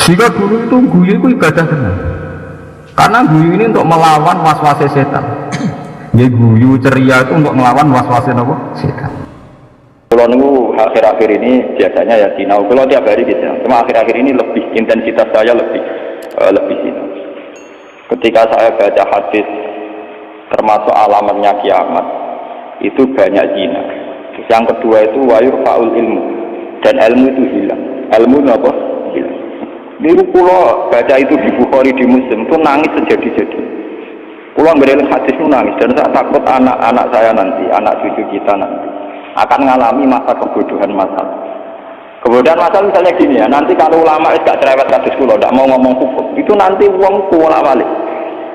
Jika dulu itu guyu itu ibadah benar. Karena guyu ini untuk melawan was-was setan. Ya guyu ceria itu untuk melawan was-was setan. Kalau nunggu akhir-akhir ini biasanya ya sinau. Kalau tiap hari gitu. Cuma akhir-akhir ini lebih intensitas saya lebih sinau. Ketika saya baca hadis termasuk alamatnya kiamat itu banyak zina. Yang kedua itu wayur faul ilmu dan ilmu itu hilang. Ilmu itu apa? Hilang. Dulu pulau baca itu di Bukhari di Muslim itu nangis sejadi-jadi. Pulau ngereling hadis itu nangis dan saya takut anak-anak saya nanti, anak cucu kita nanti akan mengalami masa kebodohan masal. Kebodohan masal misalnya gini ya, nanti kalau ulama tidak cerewet hadis pulau, tidak mau ngomong hukum, itu nanti uang kuala balik.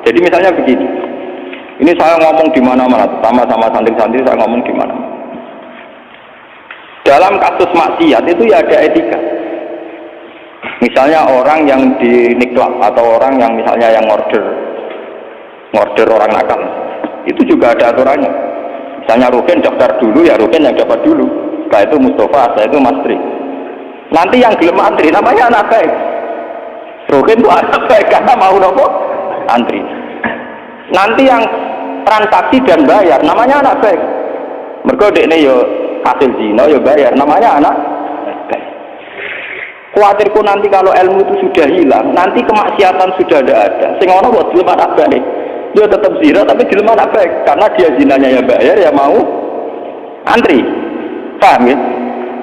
Jadi misalnya begini, ini saya ngomong di mana-mana, sama santri-santri saya ngomong di mana. Dalam kasus maksiat itu ya ada etika. Misalnya orang yang diniklak atau orang yang misalnya yang ngorder orang nakal, itu juga ada aturannya. Misalnya Rukin daftar dulu, ya Rukin yang dapat dulu. Setelah itu Mustafa, setelah itu Mas Tri. Nanti yang gelem antri namanya anak baik. Rukin itu anak baik karena mau nopo antri. Nanti yang transaksi dan bayar namanya anak baik. Mergo dekne yo hasil zina yo bayar namanya anak baik. Kuatirku nanti kalau ilmu itu sudah hilang, nanti kemaksiatan sudah tidak ada. Sing ono kok gelem anak baik. Dia tetap zina tapi gelem anak baik karena dia zinanya ya bayar ya mau antri. Paham ya?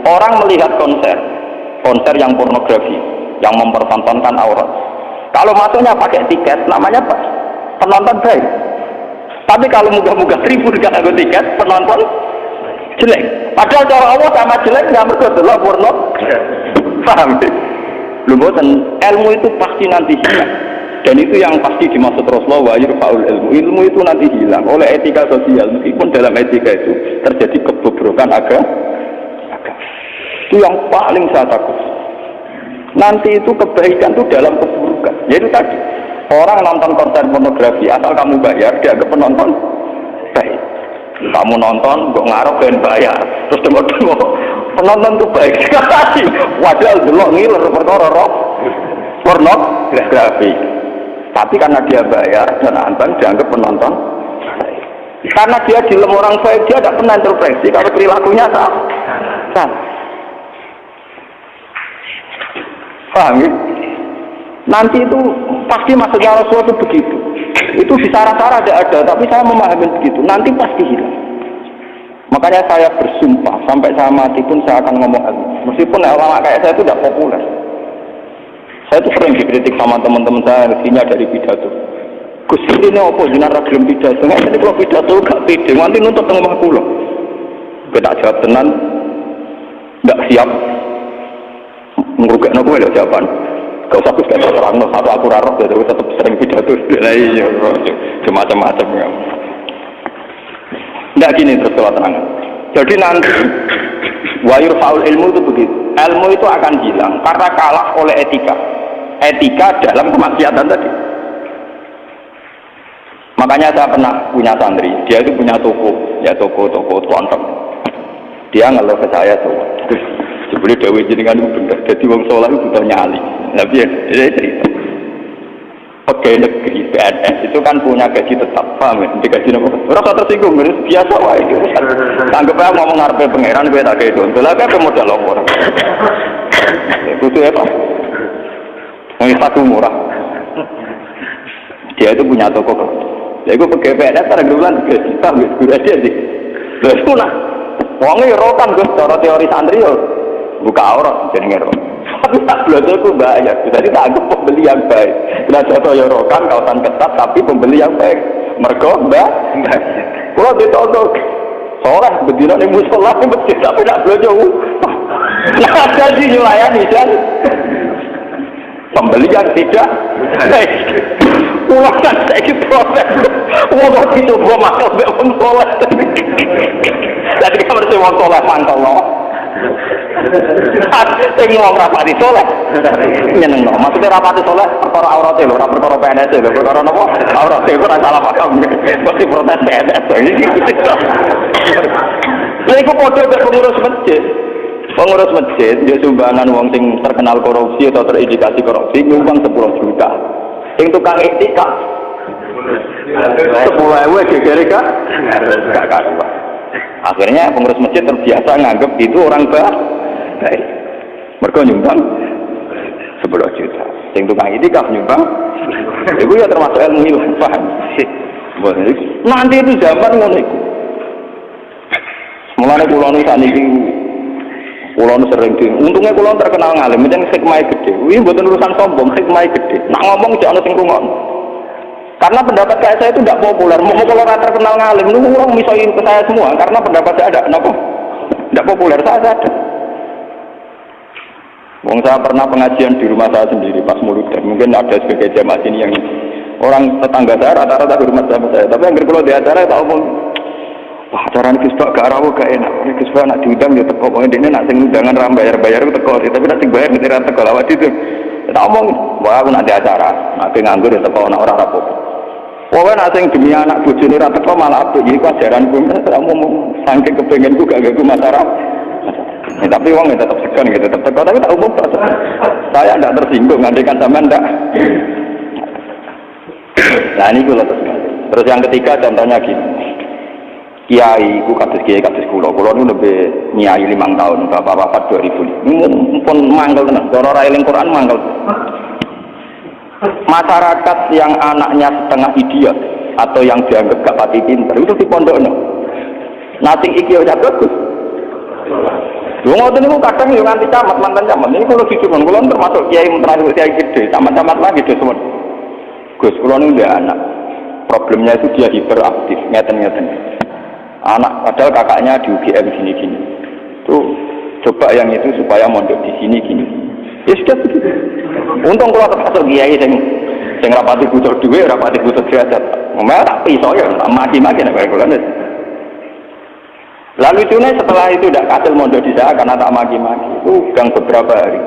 Orang melihat konser yang pornografi, yang mempertontonkan aurat. Kalau masuknya pakai tiket, namanya apa? Penonton baik. Tapi kalau muka-muka tribun gak ada tiket, penonton jelek. Padahal cara Allah sama jelek nggak berdoa porno. Paham? Lumputan ilmu itu pasti nanti hilang. Dan itu yang pasti dimaksud Rasulullah wa yurfa'ul ilmu. Ilmu itu nanti hilang oleh etika sosial. Meskipun dalam etika itu terjadi kebobrokan agama. Itu yang paling saya takut. Nanti itu kebaikan itu dalam keburukan. Yaitu tadi orang nonton konser pornografi asal kamu bayar dianggap penonton baik. Kamu nonton kok ngarep dan bayar terus tengok-tengok penonton itu baik sekali. Wadah delok ngiler perkara pornografi. Tapi karena dia bayar dan antang dianggap penonton baik. Karena dia dilem orang baik dia tidak pernah intervensi kalau perilakunya salah. Paham ya? Nanti itu pasti maksudnya Rasulullah itu begitu. Itu di sarah-sarah ada, tapi saya memahami begitu. Nanti pasti hilang. Makanya saya bersumpah sampai saya mati pun saya akan ngomong lagi. Meskipun orang kayak saya itu tidak populer. Saya itu sering dikritik sama teman-teman saya isinya dari pidato. Gus ini apa jenara gelem pidato? Nggak kalau pidato gak pede. Nanti nuntut tengah pulau. Kita jawab tenan, nggak siap. Ngerugak aku ada jawaban. Gak usah aku sekali terang, satu aku rarok ya, tapi tetap sering pidato. Nah iya, macam-macam ya. Nggak gini terus kalau terang. Jadi nanti wayur faul ilmu itu begitu. Ilmu itu akan hilang karena kalah oleh etika. Etika dalam kemaksiatan tadi. Makanya saya pernah punya santri, dia itu punya toko konten. Dia ngeluh ke saya tuh. Sebelum Dewi jenengan itu benar, jadi wong soleh itu butuh nyali. Tapi ya, cerita. Pegawai negeri PNS itu kan punya gaji tetap, paham ya? Gaji apa? Orang tersinggung, biasa wah itu. Anggap aja ngomong ngarepe pangeran, gue tak kayak itu. Lah kan modal lopor. Itu apa? Yang satu murah. Dia itu punya toko. Ya gue pegawai PNS pada bulan 3 juta, gue aja sih. Lah itu lah. Wongnya rokan gue, cara teori santri yo. Buka aurat jadi ngerok. Tapi tak belajar itu bayar. Jadi tak anggap pembeli yang baik. Kita jatuh yorokan kawasan ketat tapi pembeli yang baik. Mergo mbak. Kalau ditonton soleh bedina nih musola nih masjid tapi tak belajar. Nah ada sih nyulayani kan. Pembeli yang tidak baik. Uang kan saya proses. Uang itu gua makan beon soleh. Jadi kamar saya uang soleh mantap loh. Sing wong rapati soleh nyenengno. Maksudnya rapati soleh perkara aurate lho, ora perkara PNS lho, perkara napa? Aurate ora salah paham. Mesti protes PNS. Lha iku padha karo pengurus masjid. Pengurus masjid dia sumbangan wong sing terkenal korupsi atau terindikasi korupsi nyumbang 10 juta. Sing tukang iktikaf 10.000 gegere gak karuan. Akhirnya pengurus masjid terbiasa nganggep itu orang baik. Mergo nyumbang 10 juta. Sing tukang iktikaf nyumbang itu ya termasuk ilmu hilang, paham? Nanti itu zaman ngono iku. Mulane kula nu sakniki kula nu sering untungnya kula terkenal ngalim, jeneng hikmahe gede. Kuwi mboten urusan sombong, hikmahe gede. Nak ngomong jek ana sing rungokno. Karena pendapat saya itu tidak populer. Mau kalau terkenal ngalim, lu orang misalnya ke saya semua. Karena pendapat saya ada, kenapa? Tidak populer, saya ada. Wong saya pernah pengajian di rumah saya sendiri pas mulut. Mungkin ada sebagai jamaah sini yang orang tetangga saya rata-rata di rumah saya. Tapi yang kalau di acara tahu pun, wah acara ini kisah gak rawo gak enak. Ini kisah nak diundang dia teko. Pokoknya dia nak sing undangan ram bayar teko. Tapi nak sing bayar ngetira teko lawat itu. Kita omong, wah aku nak di acara. Nak nganggur dia teko nak orang rapuh. Pokoknya nak sing demi anak bojone ra teko malah apik iki ajaranku ngomong saking kepengenku gak ganggu masyarakat. Tapi uang tetap segan gitu, tetap teko tapi tak umum. Saya tidak tersinggung ngandekan sampean ndak. Nah ini kula terus yang ketiga contohnya gini. Kiai ku kados kula nu lebih nyai 5 tahun, bapak 2000. Pun mangkel tenan, cara ra eling Quran mangkel. Masyarakat yang anaknya setengah idiot atau yang dianggap gak pati pinter itu di pondokno. Nanti iki ora bagus. Lu ngoten niku kadang yo nganti camat mantan camat. Ini kalau dicubun kula termasuk kiai terakhir kiai gede, camat-camat lagi do semua. Gus kula niku dia anak. Problemnya itu dia hiperaktif, ngeten-ngeten. Anak padahal kakaknya di UGM gini-gini. Tuh coba yang itu supaya mondok di sini gini. Ya sudah begitu. Untung kalau termasuk kiai sing rapati butuh duit, rapati butuh derajat. Memang tak pisau ya, maki-maki nak kula. Lalu itu setelah itu tidak kasil mondok di sana karena tak maki-maki. Itu gang beberapa hari.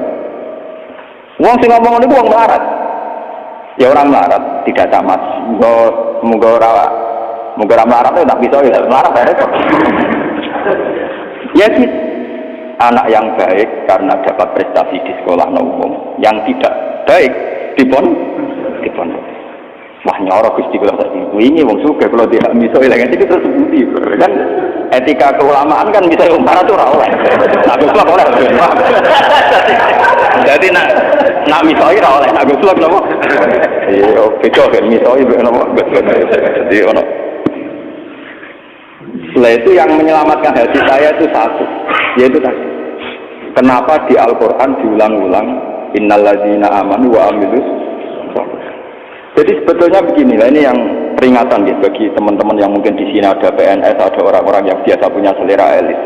Wong sing ngomong niku wong melarat. Ya orang melarat, tidak camat. Muga ora melarat itu tak pisau ya, melarat ya. Ya gitu. Anak yang baik karena dapat prestasi di sekolah umum, yang tidak baik di pondok. Wah nyorok Gusti kula sak ini wong sugih kalau tidak miso ilang itu terus budi kan etika keulamaan kan bisa umpara tuh ora oleh. Nah goblok oleh. Jadi nak miso ora oleh, nak goblok napa? Iya beda kan miso iki napa? Jadi ono. Setelah itu yang menyelamatkan hati saya itu satu, yaitu tadi. Kenapa di Al-Quran diulang-ulang innalladzina amanu wa amilus. Jadi sebetulnya beginilah, ini yang peringatan ya, bagi teman-teman yang mungkin di sini ada PNS, ada orang-orang yang biasa punya selera elit.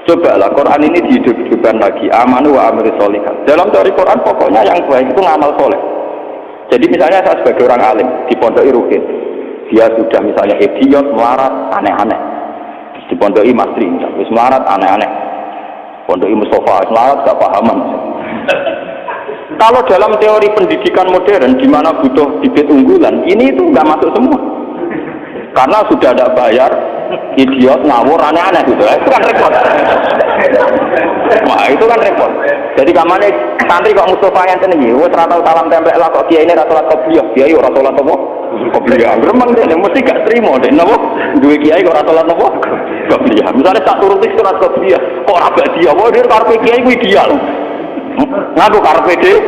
Cobalah Quran ini dihidup-hidupkan lagi, amanu wa amilus sholihat. Dalam teori Quran pokoknya yang baik itu ngamal soleh. Jadi misalnya saya sebagai orang alim di Pondok Rukin, dia sudah misalnya idiot, melarat, aneh-aneh. Di Pondok Masri, wis melarat, aneh-aneh. Pondok Mustafa, melarat, gak pahaman. Kalau dalam teori pendidikan modern, di mana butuh bibit unggulan, ini itu nggak masuk semua. Karena sudah ada bayar, idiot, ngawur, aneh-aneh gitu. Itu kan repot. Wah, itu kan repot. Jadi kamane santri kok Mustafa yang tinggi, wes ratau salam tempel lah kok kiai ini ratulat kopiah, kiai ratulat apa? Kopiah. Gremeng deh, mesti gak terima deh, napa? Dua kiai kok ratulat apa? Kopiah. Misalnya tak turuti surat kopiah, kok raga dia, wah dia karpe kiai ku ideal. Ngaku karpe deh.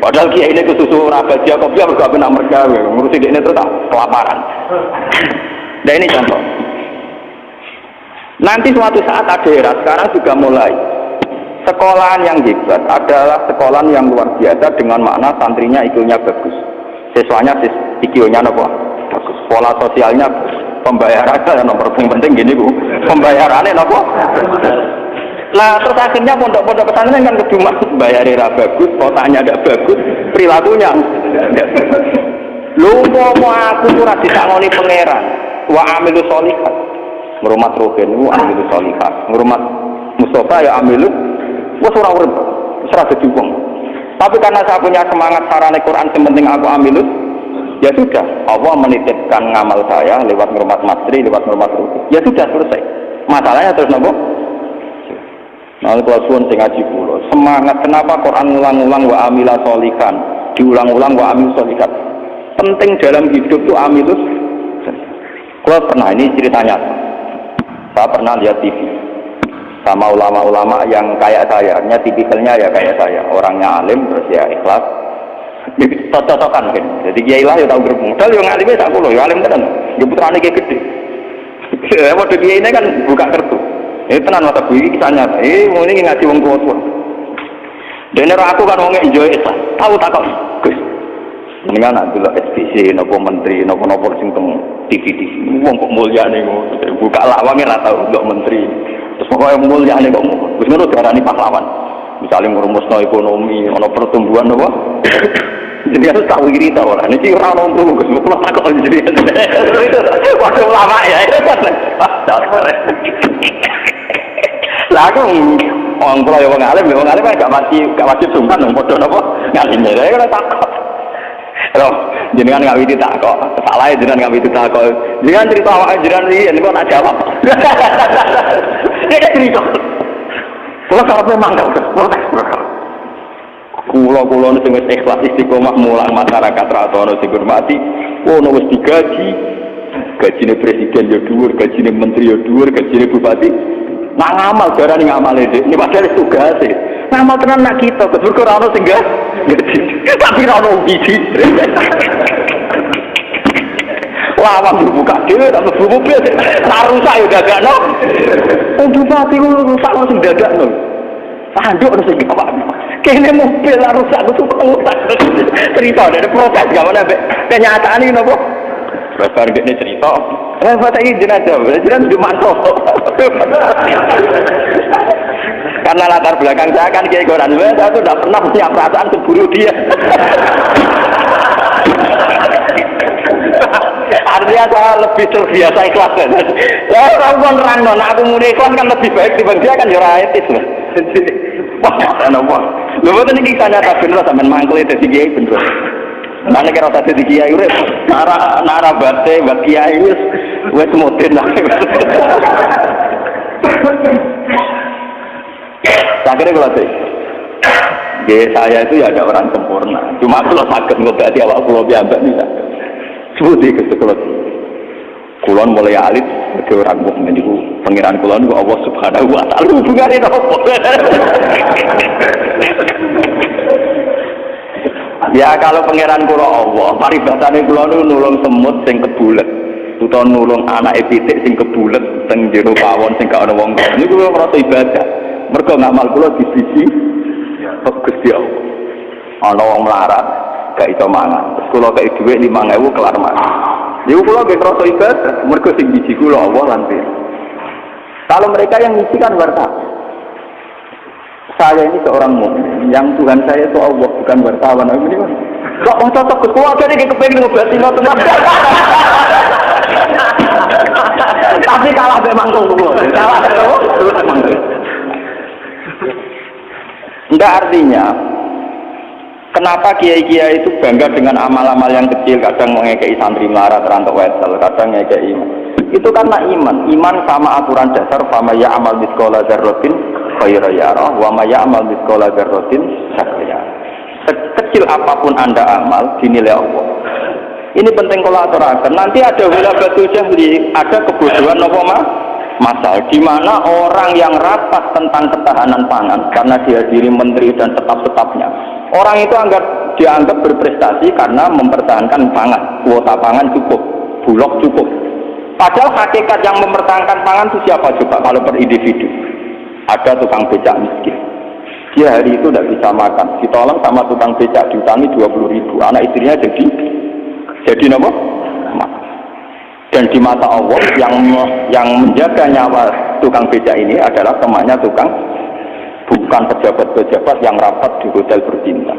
Padahal kiai ini kesusu raga dia kopiah bergabung nak mergawe, ngurusi dia ini terus kelaparan. Nah ini contoh. Nanti suatu saat ada era, sekarang juga mulai. Sekolahan yang hebat adalah sekolahan yang luar biasa dengan makna santrinya IQ-nya bagus. Siswanya IQ-nya apa? Bagus. Pola sosialnya, pembayarannya yang nomor penting gini Bu. Pembayarannya apa? Nah terus akhirnya pondok-pondok pesantren kan kedua bayarnya bagus, kotanya tidak bagus, perilakunya. Lu mau aku ora disangoni pangeran. Wa amilu sholihat. Ngurmat rogen wa amilu sholihat. Ngurmat Mustafa ya amilu wis ora urip. Wis ora dadi wong. Tapi karena saya punya semangat sarane Quran yang penting aku amilus, ya sudah, Allah menitipkan ngamal saya lewat ngurmat masri, lewat ngurmat rogen. Ya sudah selesai. Masalahnya terus nopo? Nah, kalau suwun sing ngaji kula, semangat kenapa Quran ngulang-ulang wa amila sholihan, diulang-ulang wa amil sholihat. Penting dalam hidup itu amilus. Kalau pernah ini ceritanya, saya pernah lihat TV sama ulama-ulama yang kayak saya, tipikalnya ya kayak saya, orangnya alim terus ya ikhlas. Cocok-cocokan kan. Jadi kiai lah ya tahu gerbong. Padahal yang alimnya tak kulo, ya alim tenan. Ya putrane kiai gede. Ya model kiai ini kan buka kartu. Ini tenan mata gue kisahnya. Mau ini ngaji wong tua. Dan aku kan wong enjoy Islam. Tahu tak kok. Gus. Mendingan nak dulu SPC, nopo menteri, nopo sing teng TV. Wong kok mulyane ngono. Buka lawange ra tau untuk menteri. Terus pokoke mulyane kok ngono. Wis ngono diarani pahlawan. Misalnya ngurumusno ekonomi, ono pertumbuhan nopo. Jadi harus tahu diri tahu orang. Ini orang nongkrong Gus. Kok tak kok jadi. Waktu lama ya. Lah aku orang kula ya wong alim gak wajib sungkan dong padha napa ngalimnya. Saya kira takut. Loh, jenengan ngawiti takut. Salah jenengan ngawiti takut. Jenengan cerita awake jenengan iki niku nak jawab. Dia cerita. Kula karepe mangkel. Kula sing wis ikhlas istiqomah mulang masyarakat ra ono sing hormati, ono wis digaji. Gajine presiden ya dhuwur, gajine menteri ya dhuwur, gajine bupati. Nak ngamal darane ngamale Dik. Ini padahal tugase. Ngamal tenan nak kita, kesukur ora ono sing gaji. Tapi ora ono biji. Wah, wong buka dhewe tak mlebu mobil. Tak rusak ya dadakno. Bupati ku rusak sing dadakno. Tanduk ono sing apa. Kene mobil lah rusak itu rusak. Cerita dari proses gimana kenyataan ini nopo. Lebar gini cerita. Lebar ini jenazah di mantap. Karena latar belakang saya kan kayak koran, saya tuh tidak pernah punya perasaan cemburu dia. Artinya saya lebih terbiasa ikhlas kan. Ya orang pun rangnon, aku mulai ikhlas kan lebih baik dibanding dia kan jurah etis lah. Wah, kenapa? Lho boten iki nyata bener sampean mangkel dadi kiai bener. Nang nek ora dadi kiai urip, nara bate buat kiai wis moden lah. Akhirnya kalau saya itu ya ada orang sempurna. Cuma kalau sakit ngobati awak kulo biambak bisa. Sebuti ke sekolah. Kulon mulai alit ke orang mukmin itu pangeran kulon ku Allah Subhanahu wa taala hubungane opo. Ya kalau pangeran kula Allah, paribasane kula nulung semut sing kebulet, utawa nulung anake pitik sing kebulet teng jero pawon sing gak ana wong. Niku kula merasa ibadah. Mergo ngamal kula disiji Gusti Allah. Ana wong melarat, gak iso mangan. Terus kula kei dhuwit 5.000 kelar mangan. Niku kula nggih ngrasa ibadah, mergo sing biji kula Allah lan pirang. Kalau mereka yang ngisi kan wartawan. Saya ini seorang mukmin, yang Tuhan saya itu Allah bukan wartawan. Ini kan kok cocok ke keluarga ini kepengen ngobati teman. Tapi kalah memang kok. Kalah enggak artinya kenapa kiai-kiai itu bangga dengan amal-amal yang kecil, kadang mengekei santri melarat rantok wesel, kadang ngekei iman. Itu karena iman sama aturan dasar fama ya amal mithqala dzarratin khairan yarah wa ma ya amal mithqala dzarratin syarran yarah. Sekecil apapun Anda amal dinilai Allah. Ini penting kalau aturakan. Nanti ada wilabatul jahli, ada kebodohan apa masal di mana orang yang rapat tentang ketahanan pangan karena dihadiri menteri dan staf-stafnya. Orang itu dianggap berprestasi karena mempertahankan pangan, kuota pangan cukup, bulog cukup. Padahal hakikat yang mempertahankan pangan itu siapa coba kalau per individu? Ada tukang becak miskin. Dia hari itu tidak bisa makan. Ditolong sama tukang becak diutangi 20.000. Anak istrinya jadi apa? Dan di mata Allah yang menjaga nyawa tukang becak ini adalah temannya tukang, bukan pejabat-pejabat yang rapat di hotel berbintang.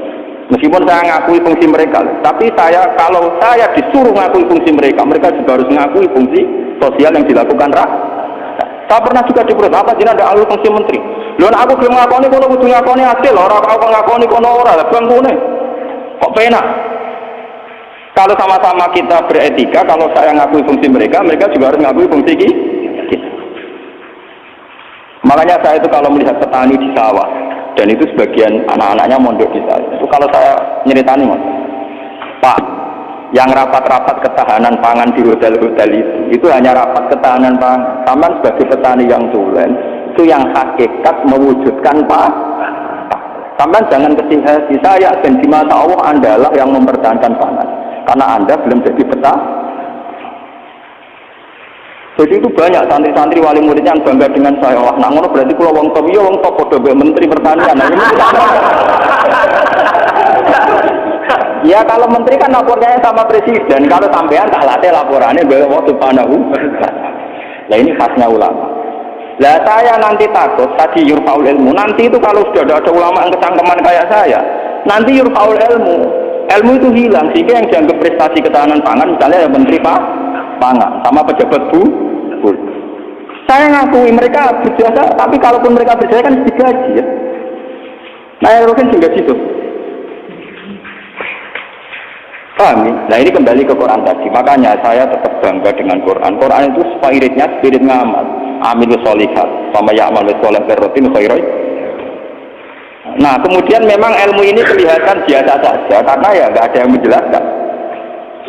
Meskipun saya ngakui fungsi mereka, tapi kalau saya disuruh ngakui fungsi mereka juga harus ngakui fungsi sosial yang dilakukan rakyat. Saya pernah juga diperintah apa jenengan ada alur fungsi menteri. Lho aku belum ngakoni kono kudu ngakoni hasil, ora aku ngakoni kono ora, bangkune. Kok penak? Kalau sama-sama kita beretika, kalau saya ngakui fungsi mereka juga harus ngakui fungsi kita. Makanya saya itu kalau melihat petani di sawah, dan itu sebagian anak-anaknya mondok di saya, itu kalau saya nyeritani, Pak, yang rapat-rapat ketahanan pangan di hotel-hotel itu hanya rapat ketahanan pangan. Taman sebagai petani yang tulen, itu yang hakikat mewujudkan Pak. Taman jangan kecil hati, saya dan di mata Allah Andalah yang mempertahankan pangan, karena Anda belum jadi petani. Jadi itu banyak santri-santri wali murid yang bangga dengan saya. Wah, nah ngono berarti kalau wong top, iya wong top podo menteri pertanian. Nah, ini ya kalau menteri kan lapornya sama presiden, kalau sampean tak latih laporannya bahwa subhanahu. Nah ini khasnya ulama. Lah saya nanti takut tadi yurfaul ilmu. Nanti itu kalau sudah ada ulama yang kecangkeman kayak saya, nanti yurfaul ilmu. Ilmu itu hilang sehingga yang dianggap prestasi ketahanan pangan misalnya ya menteri pangan sama pejabat bu. Saya ngakui mereka berjasa, tapi kalaupun mereka berjasa kan digaji ya. Nah yang rugen juga gitu. Paham? Nah ini kembali ke Quran tadi. Makanya saya tetap bangga dengan Quran. Quran itu spiritnya spirit ngamal. Amilus solihat, sama ya'mal soleh terrotin khairai. Nah kemudian memang ilmu ini kelihatan biasa saja karena ya nggak ada yang menjelaskan.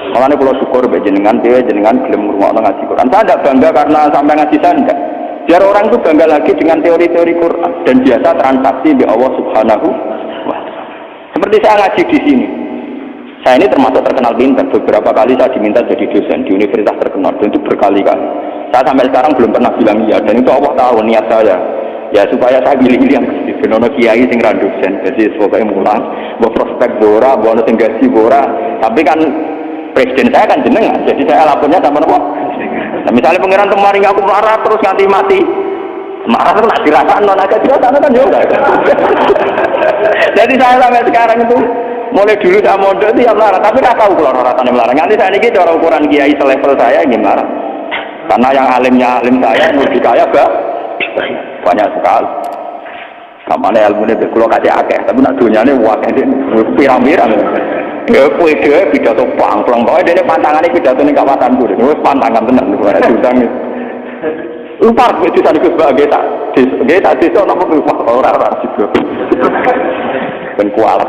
Makanya kalau syukur jenengan jenengan gelem ngurungokno ngaji Quran. Saya tidak bangga karena sampai ngaji saya enggak. Biar orang itu bangga lagi dengan teori-teori Quran dan biasa transaksi di Allah Subhanahu wa Ta'ala. Seperti saya ngaji di sini. Saya ini termasuk terkenal pintar. Beberapa kali saya diminta jadi dosen di universitas terkenal dan itu berkali-kali. Saya sampai sekarang belum pernah bilang iya dan itu Allah tahu niat saya. Ya supaya saya pilih-pilih yang kecil. Benono kiai sing ra dosen. Jadi pokoknya mulang, mau prospek bora, mau sing gaji bora. Tapi kan presiden saya kan jenengan, jadi saya lapornya sama nopo. Nah misalnya pangeran kemarin aku marah terus nganti mati, marah terus nak dirasakan non agak dirasakan kan juga. Jadi saya sampai sekarang itu mulai dulu saya mondok itu ya marah, tapi nggak tahu kalau rasanya marah. Nanti saya ini cara ukuran kiai selevel saya ini marah, karena yang alimnya alim saya, lebih kaya banyak sekali. Kamane ilmune kula kasih akeh, tapi nak dunyane akeh pirang-pirang. Dia pidato pang-plang, pokoknya dia pantangannya pidato ini kawasan gue, ini pantangan tenang, bukan diundang lupa, itu tadi gue sebagai geta desa, nama gue lupa, orang-orang juga dan kualat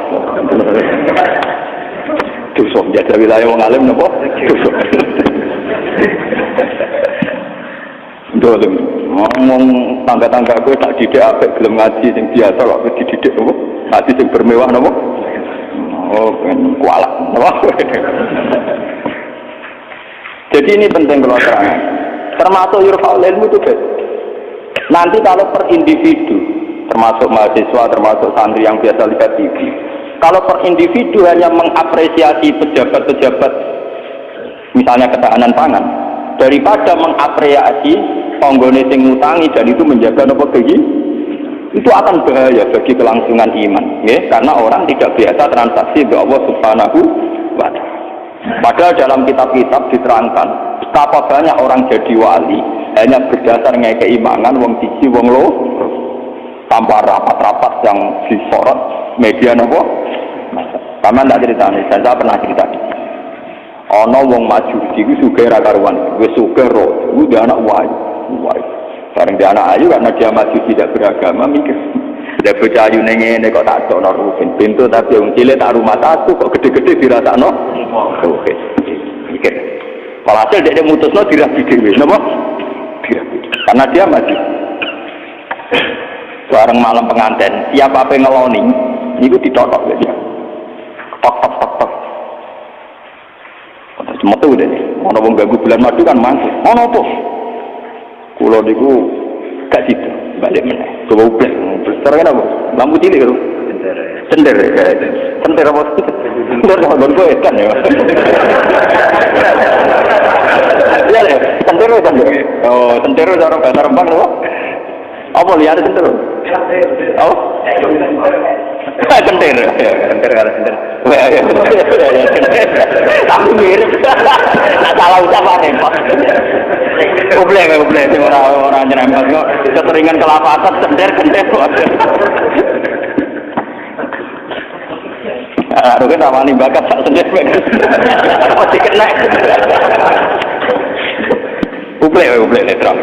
dusuk, jasa wilayah orang alim, apa? Dusuk dolim, ngomong tangga-tangga gue tak didik apa, belum ngaji yang biasa loh, dididik apa? Ngaji yang bermewah, apa? Oh, kualat. Jadi ini penting kalau terang. Termasuk yurfaul ilmu itu guys. Nanti kalau per individu, termasuk mahasiswa, termasuk santri yang biasa lihat TV, kalau per individu hanya mengapresiasi pejabat-pejabat, misalnya ketahanan pangan, daripada mengapresiasi penggone sing ngutangi dan itu menjaga nopo gigi. Itu akan bahaya bagi kelangsungan iman, ya? Karena orang tidak biasa transaksi dengan Allah Subhanahu wa Ta'ala. Padahal dalam kitab-kitab diterangkan betapa banyak orang jadi wali hanya berdasar ngeke keimanan wong siji wong lo tanpa rapat-rapat yang disorot media nopo. Sama ndak ceritanya, saya pernah cerita. Ono wong maju iku sugih ra karuan, wis sugih ro, udah anak wayu. Bareng dia anak ayu karena dia masih tidak beragama mikir. Dia bocah ayu nengene kok tak dono rugen pintu tapi yang cilik tak rumah satu kok gede-gede dirasakno. Oke. Mikir. Walhasil dia mutusno dirabi dhewe, napa? Dirabi. Karena dia masih bareng malam pengantin, siapa apa ngeloni niku ditotok ya dia. Tok. Cuma tuh deh. Ono wong ganggu bulan madu kan mantu. Ono apa? Kulo niku gak situ, balik meneh. Coba ublek. Sekarang apa? Lampu cilik lho. Cender. Cender apa? Cender sama gue kan ya. Iya deh, cender. Oh, cender cara bahasa Rembang lho. Apa lihat cender? Oh. Cender. Cender ada cender. Aku mirip. Nah, salah ucapan repot. Goblek orang nyerempet kok keseringan kelapatan cender. Aku kan ramani bakat sak cender. Masih kena. Goblek terang.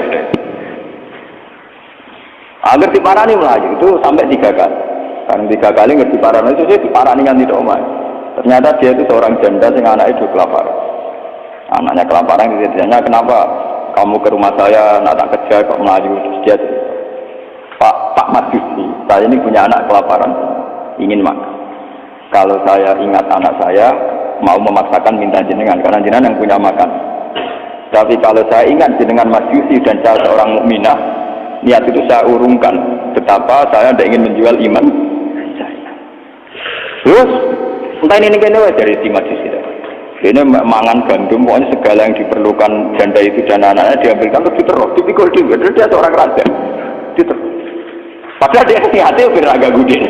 Agar diparani melaju itu sampai 3 kali. Kan 3 kali nggak diparani itu dia diparani kan tidak omah. Ternyata dia itu seorang janda sehingga anaknya juga kelaparan. Anaknya kelaparan, ditanya kenapa kamu ke rumah saya nak tak kerja kok melaju? Terus dia Pak Majusi, saya ini punya anak kelaparan, ingin makan. Kalau saya ingat anak saya, mau memaksakan minta jenengan, karena jenengan yang punya makan. Tapi kalau saya ingat jenengan Majusi dan saya seorang mukminah, niat itu saya urungkan. Betapa saya tidak ingin menjual iman saya. Terus, entah ini kena dari si Majusi. Ini mangan gandum, pokoknya segala yang diperlukan janda itu dan anak-anaknya diambilkan terus diterus, dipikul juga. Terus dia seorang raja, diterus. Padahal dia hati lebih raga gudin.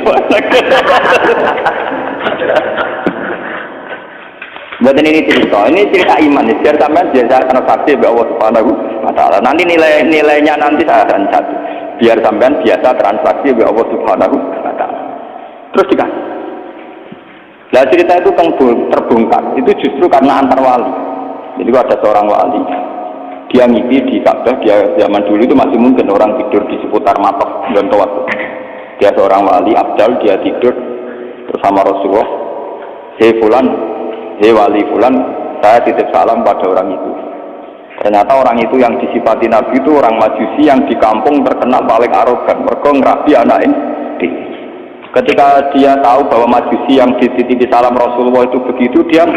Buatan ini cerita iman. Biar sampai biasa karena saksi bahwa Allah Subhanahu wa Ta'ala. Nanti nilainya nanti saya akan satu. Biar sampai biasa transaksi bahwa Allah Subhanahu wa Ta'ala. Terus dikasih. Nah cerita itu terbongkar, itu justru karena antar wali. Jadi ada seorang wali, dia ngipi di Ka'bah, dia zaman dulu itu masih mungkin orang tidur di seputar matok dan tawaf. Dia seorang wali, Abdal, dia tidur bersama Rasulullah. Hei fulan, hei wali fulan, saya titip salam pada orang itu. Ternyata orang itu yang disifati Nabi itu orang Majusi yang di kampung terkenal paling arogan, mereka ngerabi anaknya. Ketika dia tahu bahwa Majusi yang dititipi salam Rasulullah itu begitu, dia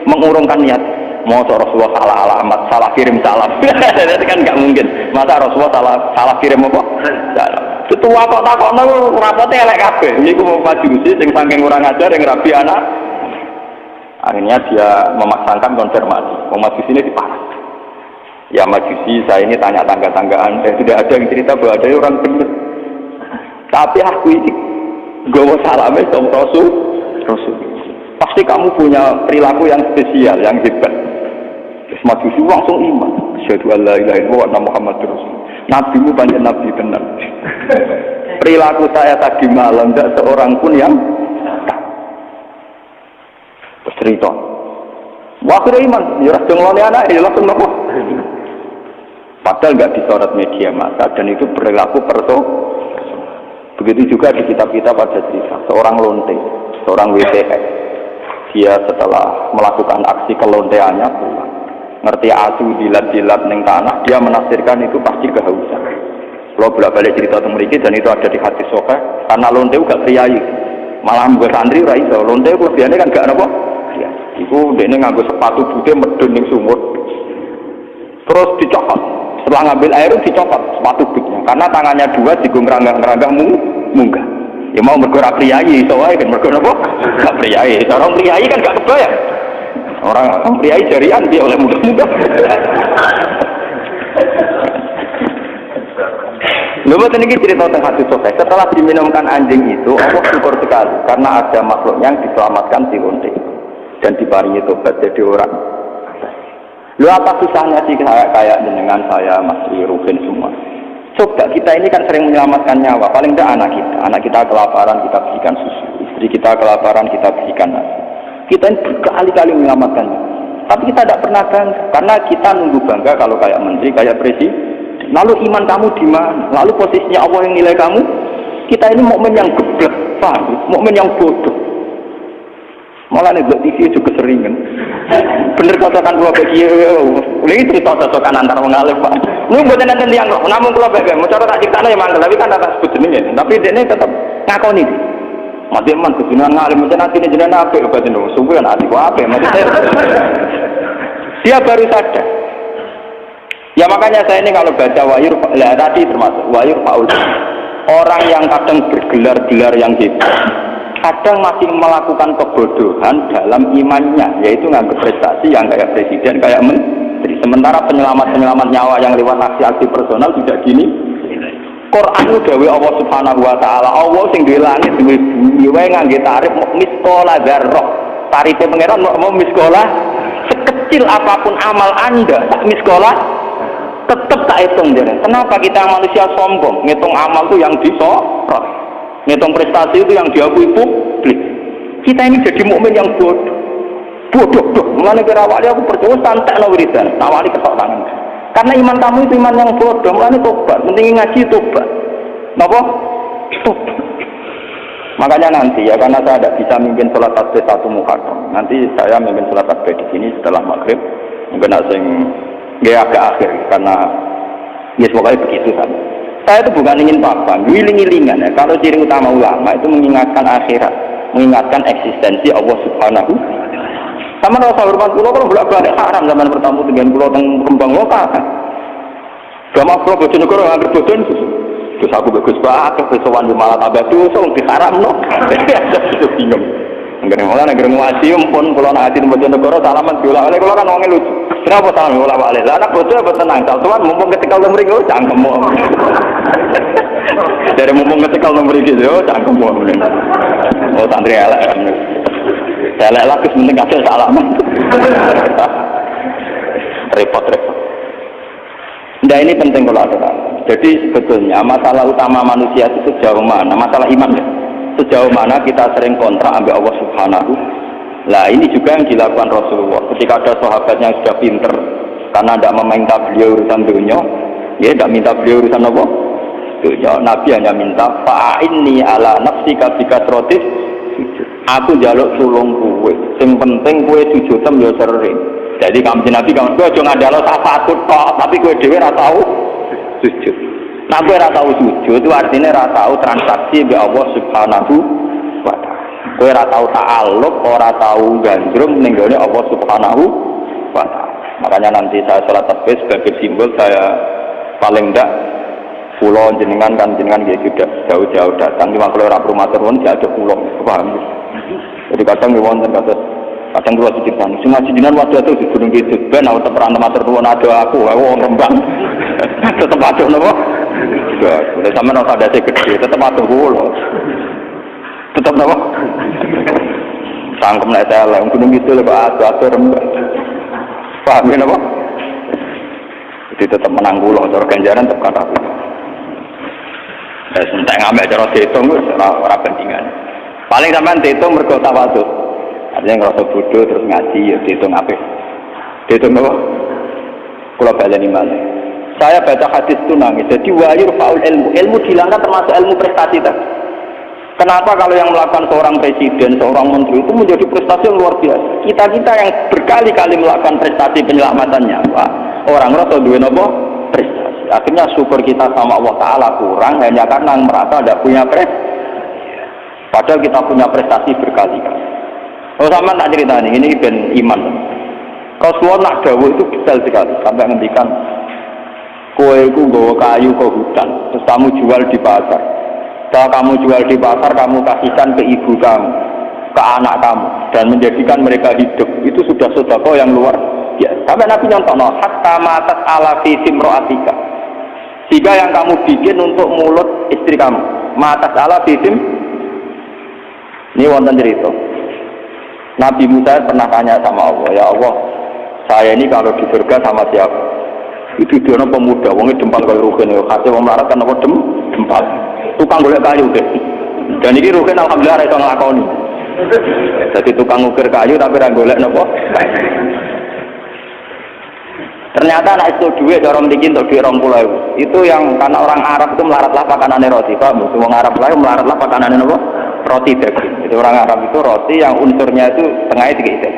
mengurungkan niat. Mau Rasulullah salah alamat, salah kirim salam. Itu kan nggak mungkin. Masa Rasulullah salah kirim apa? Salam. Ketua kok takokno rapotnya elek kabeh. Niku mau Majusi sing saking kurang ajar yang rabi anak. Akhirnya dia memaksakan konfirmasi. Mau Majusi ini diparah. Ya Majusi, saya ini tanya tangga-tanggaan. Tidak ada yang cerita bahwa ada orang benar. Tapi aku ini gowo salame sama Rasul. Pasti kamu punya perilaku yang spesial, yang hebat. Terus Majusi langsung iman. Asyhadu an la ilaha illallah wa anna Muhammadar Rasul. Nabimu banyak nabi benar. Perilaku saya tadi malam tidak seorang pun yang cerita. Wah akhirnya iman. Ya jenglone anak ya langsung nopo. Padahal nggak disorot media massa dan itu perilaku Begitu juga di kitab-kitab ada cerita seorang lonte, seorang WTS. Dia setelah melakukan aksi kelonteannya pulang. Ngerti asu dilat-dilat ning tanah, dia menafsirkan itu pasti kehausan. Kalau bolak-balik cerita tentang mereka dan itu ada di hadis sahih, karena lonte gak priayi. Malah mbok santri ora iso. Lonte kelebihannya kan gak napa? Ya, iku dene nganggo sepatu bute medun ning sumur. Terus dicopot. Setelah ngambil air dicopot sepatu butnya karena tangannya dua digung ngeranggang munggah. Ya mau mergo ora priyayi iso wae kan mergo napa? Gak priyayi. Orang priyayi kan gak kebayang. Orang priyayi jarian dia oleh munggah-munggah. Lalu ini cerita tentang hadis sahih. Setelah diminumkan anjing itu, Allah syukur sekali karena ada makhluk yang diselamatkan si lonte dan diparingi tobat jadi orang. Lu apa susahnya sih kayak dengan saya, Mas Ruben semua? Coba kita ini kan sering menyelamatkan nyawa, paling tidak anak kita kelaparan kita berikan susu, istri kita kelaparan kita berikan nasi. Kita ini berkali-kali menyelamatkannya, tapi kita tidak pernah bangga karena kita nunggu bangga kalau kayak menteri, kayak presiden. Lalu iman kamu di mana? Lalu posisinya Allah yang nilai kamu? Kita ini mukmin yang geblek, mukmin yang bodoh. Malah nih buat TV juga keseringan. Bener kocokan gua bagi ini cerita cocokan antar mengalir pak. Ini buat nanti yang namun kalau bagi mau cara tak ceritanya ya mangkel tapi kan tak sebut jenenge. Tapi dia tetap ngakoni. Mati man kejunan ngalim macam nanti ini jenenge apa? Berarti dong subuh kan hati gua apa? Maksudnya dia baru sadar. Ya makanya saya ini kalau baca wayur tadi termasuk wayur faul. Orang yang kadang bergelar-gelar yang hebat. Kadang masih melakukan kebodohan dalam imannya, yaitu nganggap prestasi yang kayak presiden, kayak menteri. Sementara penyelamat nyawa yang lewat aksi-aksi personal tidak gini. Quran itu dawuh Allah Subhanahu wa Ta'ala. Allah sing duwe langit duwe bumi wae ngangge tarif miskola dzarrah. Tarife pangeran mau miskola sekecil apapun amal Anda, tak miskola tetap tak hitung dia. Kenapa kita manusia sombong? Ngitung amal itu yang disorot. Ngitung prestasi itu yang diakui publik. Kita ini jadi mukmin yang bodoh. Mulane kira awalnya aku percaya santai no wiridan, awali ketok tangan. Karena iman kamu itu iman yang bodoh, mulane tobat, penting ngaji tobat. Apa? Makanya nanti ya, karena saya tidak bisa mimpin sholat tasbih satu Muharram. Nanti saya mimpin sholat tasbih di sini setelah maghrib. Mungkin agak akhir karena ya pokoknya begitu kan. Saya itu bukan ingin apa-apa, ngiling-ngilingan ya. Kalau ciri utama ulama itu mengingatkan akhirat, mengingatkan eksistensi Allah Subhanahu. Sama rasa hormat pulau kalau bolak-balik haram zaman bertamu dengan pulau teng Kembang lokal. Gak mau pulau Bojonegoro nggak berbojon. Terus aku bagus banget, kesowan di malah tambah dosa, diharam no. Itu bingung. Enggak malah negeri muasium pun pulau nanti di Bojonegoro salaman diulang oleh kalau kan orangnya lucu. Kenapa salaman diulang oleh? Anak bocah bertenang, tuan mumpung ketika nomor itu cangkem. Dari mumpung ketika nomor itu, cangkem. Oh santri elek. Elek lagi penting kasih salaman. Repot. Nah ini penting kalau ada. Jadi sebetulnya masalah utama manusia itu sejauh mana, masalah iman ya, sejauh mana kita sering kontrak ambil Allah Subhanahu. Nah ini juga yang dilakukan Rasulullah. Ketika ada sahabatnya yang sudah pinter, karena tidak meminta beliau urusan dunia, ya tidak minta beliau urusan apa? Dunia. Nabi hanya minta fa'inni ala nafsika bikatrotis. Aku jaluk sulung kue. Yang penting kue sujudem ya sering. Jadi kamu Nabi kamu gue jangan ada syafaat kok, tapi gue dewe ora tahu sujud. Nah gue ora tahu sujud itu artinya ora tahu transaksi be Allah Subhanahu wa taala. Gue ora tahu ta'alluq, ora tahu gandrung ning gone Allah Subhanahu wa taala. Makanya nanti saya salat tasbih sebagai simbol saya paling ndak pulau jenengan kan jenengan dia sudah jauh-jauh datang cuma kalau orang rumah turun dia ada pulau, paham? Jadi kadang wonten kadang kalau ceritanya, cuma jenengan waktu itu di gunung gitu, ben awal teperan matur nuwun ada aku Rembang, tetap ada nopo, sudah sama nopo ada gede, tetap ada pulau, tetap nopo, sangkem naik saya gunung gitu lepas ada Rembang, paham ya nopo? Jadi tetap menang pulau, cara ganjaran tetap kata aku. Sentai ngambil cara dihitung, orang bandingan. Paling sampean dihitung mergo tawadhu. Artinya ngerasa bodoh terus ngaji ya dihitung apa? Dihitung apa? Kalau baleni malih. Saya baca hadis itu nangis. Jadi wayur faul ilmu dilarang termasuk ilmu prestasi tak? Kenapa kalau yang melakukan seorang presiden, seorang menteri itu menjadi prestasi yang luar biasa? Kita yang berkali-kali melakukan prestasi penyelamatan nyawa, orang ngerasa duwe napa? Prestasi. Akhirnya syukur kita sama Allah Ta'ala kurang hanya karena merasa tidak punya prestasi. Padahal kita punya prestasi berkali-kali. Kalau sama tak cerita ini ben iman. Rasulullah nak dawuh itu detail sekali sampai ngendikan kowe iku nggawa kayu ke hutan, terus kamu jual di pasar. Setelah kamu jual di pasar, kamu kasihkan ke ibu kamu, ke anak kamu, dan menjadikan mereka hidup. Itu sudah sedekah yang luar biasa. Sampai Nabi nyontono hatta matat ala fi simroatika. Jika yang kamu bikin untuk mulut istri kamu, matat ala fi sim. Ini wonten cerita. Nabi Musa pernah tanya sama Allah, ya Allah, saya ini kalau di surga sama siapa? Itu dia pemuda, wongnya dempal kalau Rukin, khasnya memelarakan apa dempal, tukang golek kayu deh. Dan ini Rukin alhamdulillah itu ngelakoni. Jadi tukang ukir kayu tapi orang golek apa? Ternyata anak itu duit orang bikin untuk duit 20.000. Itu yang karena orang Arab itu melaratlah pakanannya roti, Pak. Orang Arab lain melaratlah pakanannya apa? Roti daging. Jadi orang Arab itu roti yang unsurnya itu tengahnya tiga.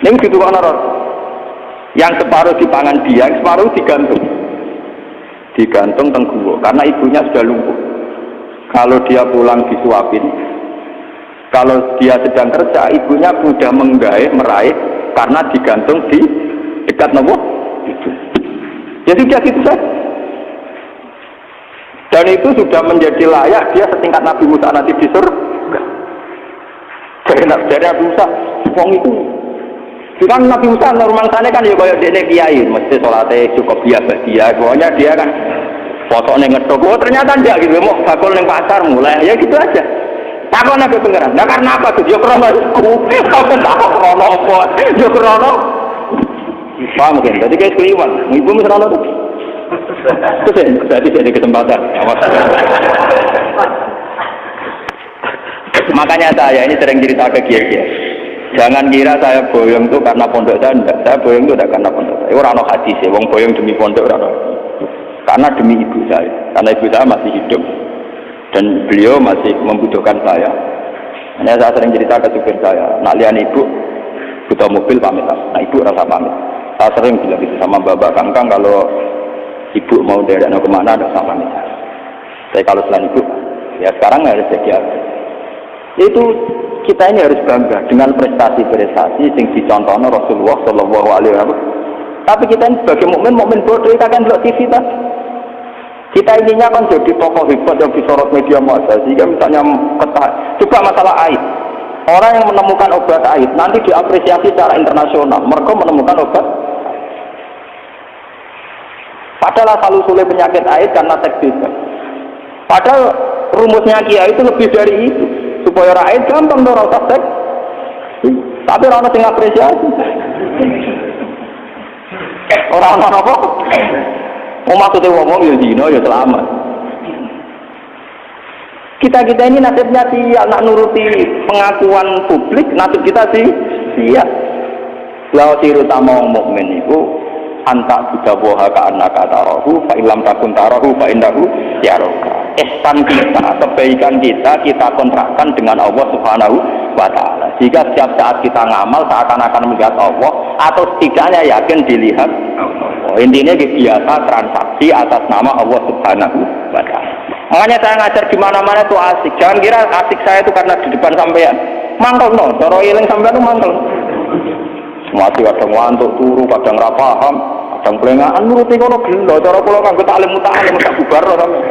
Ini gitu kan roti. Yang separuh dipangan dia, yang separuh digantung tengguwo karena ibunya sudah lumpuh. Kalau dia pulang disuapin, kalau dia sedang kerja, ibunya mudah meraih karena digantung di dekat nopo itu. Jadi dia gitu saja. Dan itu sudah menjadi layak dia setingkat Nabi Musa nanti di surga. Dari Nabi Musa, wong itu kan Nabi Musa normal sana kan ya kayak dene kiai, mesti sholatnya cukup biasa dia. Pokoknya dia kan fotonya ngedok. Oh ternyata dia gitu, mau bakul neng pasar mulai ya gitu aja. Takon Nabi pengeran. Nah karena apa tuh? Yo krono iku. Takon krono apa? Yo krono. Paham kan? Jadi kayak keliwan. Ibu mesti krono tuh. Terus jadi kesempatan. Makanya saya ini sering cerita ke kiai. Jangan kira saya boyong itu karena pondok saya enggak. Saya boyong itu tidak karena pondok saya. Orang no hadis ya, wong boyong demi pondok orang. karena demi ibu saya, karena ibu saya masih hidup dan beliau masih membutuhkan saya. Hanya saya sering cerita ke supir saya, nak lihat ibu butuh mobil pamit, nah ibu rasa pamit. Saya sering bilang gitu sama bapak kangkang, kalau ibu mau derek kemana ada sama pamit. Saya kalau selain ibu, ya sekarang harus jadi apa? Itu kita ini harus bangga dengan prestasi-prestasi yang dicontohkan Rasulullah Shallallahu Alaihi Wasallam. Tapi kita ini sebagai mukmin bodoh, kita kan lihat TV tak? Kita ininya kan jadi tokoh hebat yang disorot media massa. Sehingga misalnya coba masalah aid, orang yang menemukan obat aid nanti diapresiasi secara internasional. Mereka menemukan obat. Padahal asal usulnya penyakit aid karena seks bebas. Padahal rumusnya Kiai itu lebih dari itu. Supaya rakyat gampang dong rasa seks. Tapi orang yang apresiasi. Orang-orang apa? Maksudnya ngomong ya zina ya selamat. Kita ini nasibnya siap, nak nuruti pengakuan publik, nasib kita sih siap. Lau siru tamong mukmin itu antak buka boha ka anaka tarahu, fa ilam takun tarahu, fa indahu yaroka. Ihsan kita, kebaikan kita kontrakkan dengan Allah Subhanahu wa Ta'ala. Jika setiap saat kita ngamal seakan-akan melihat Allah, atau setidaknya yakin dilihat Allah. Intinya biasa transaksi atas nama Allah Subhanahu wa Ta'ala. Makanya saya ngajar di mana-mana itu asik. Jangan kira asik saya itu karena di depan sampean. Mangkel no, cara iling sampean itu mangkel. Masih kadang ngantuk turu, kadang ra paham, kadang pelengahan nuruti kono gelo. Cara kula nganggo taklim mutalim tak bubar sampean.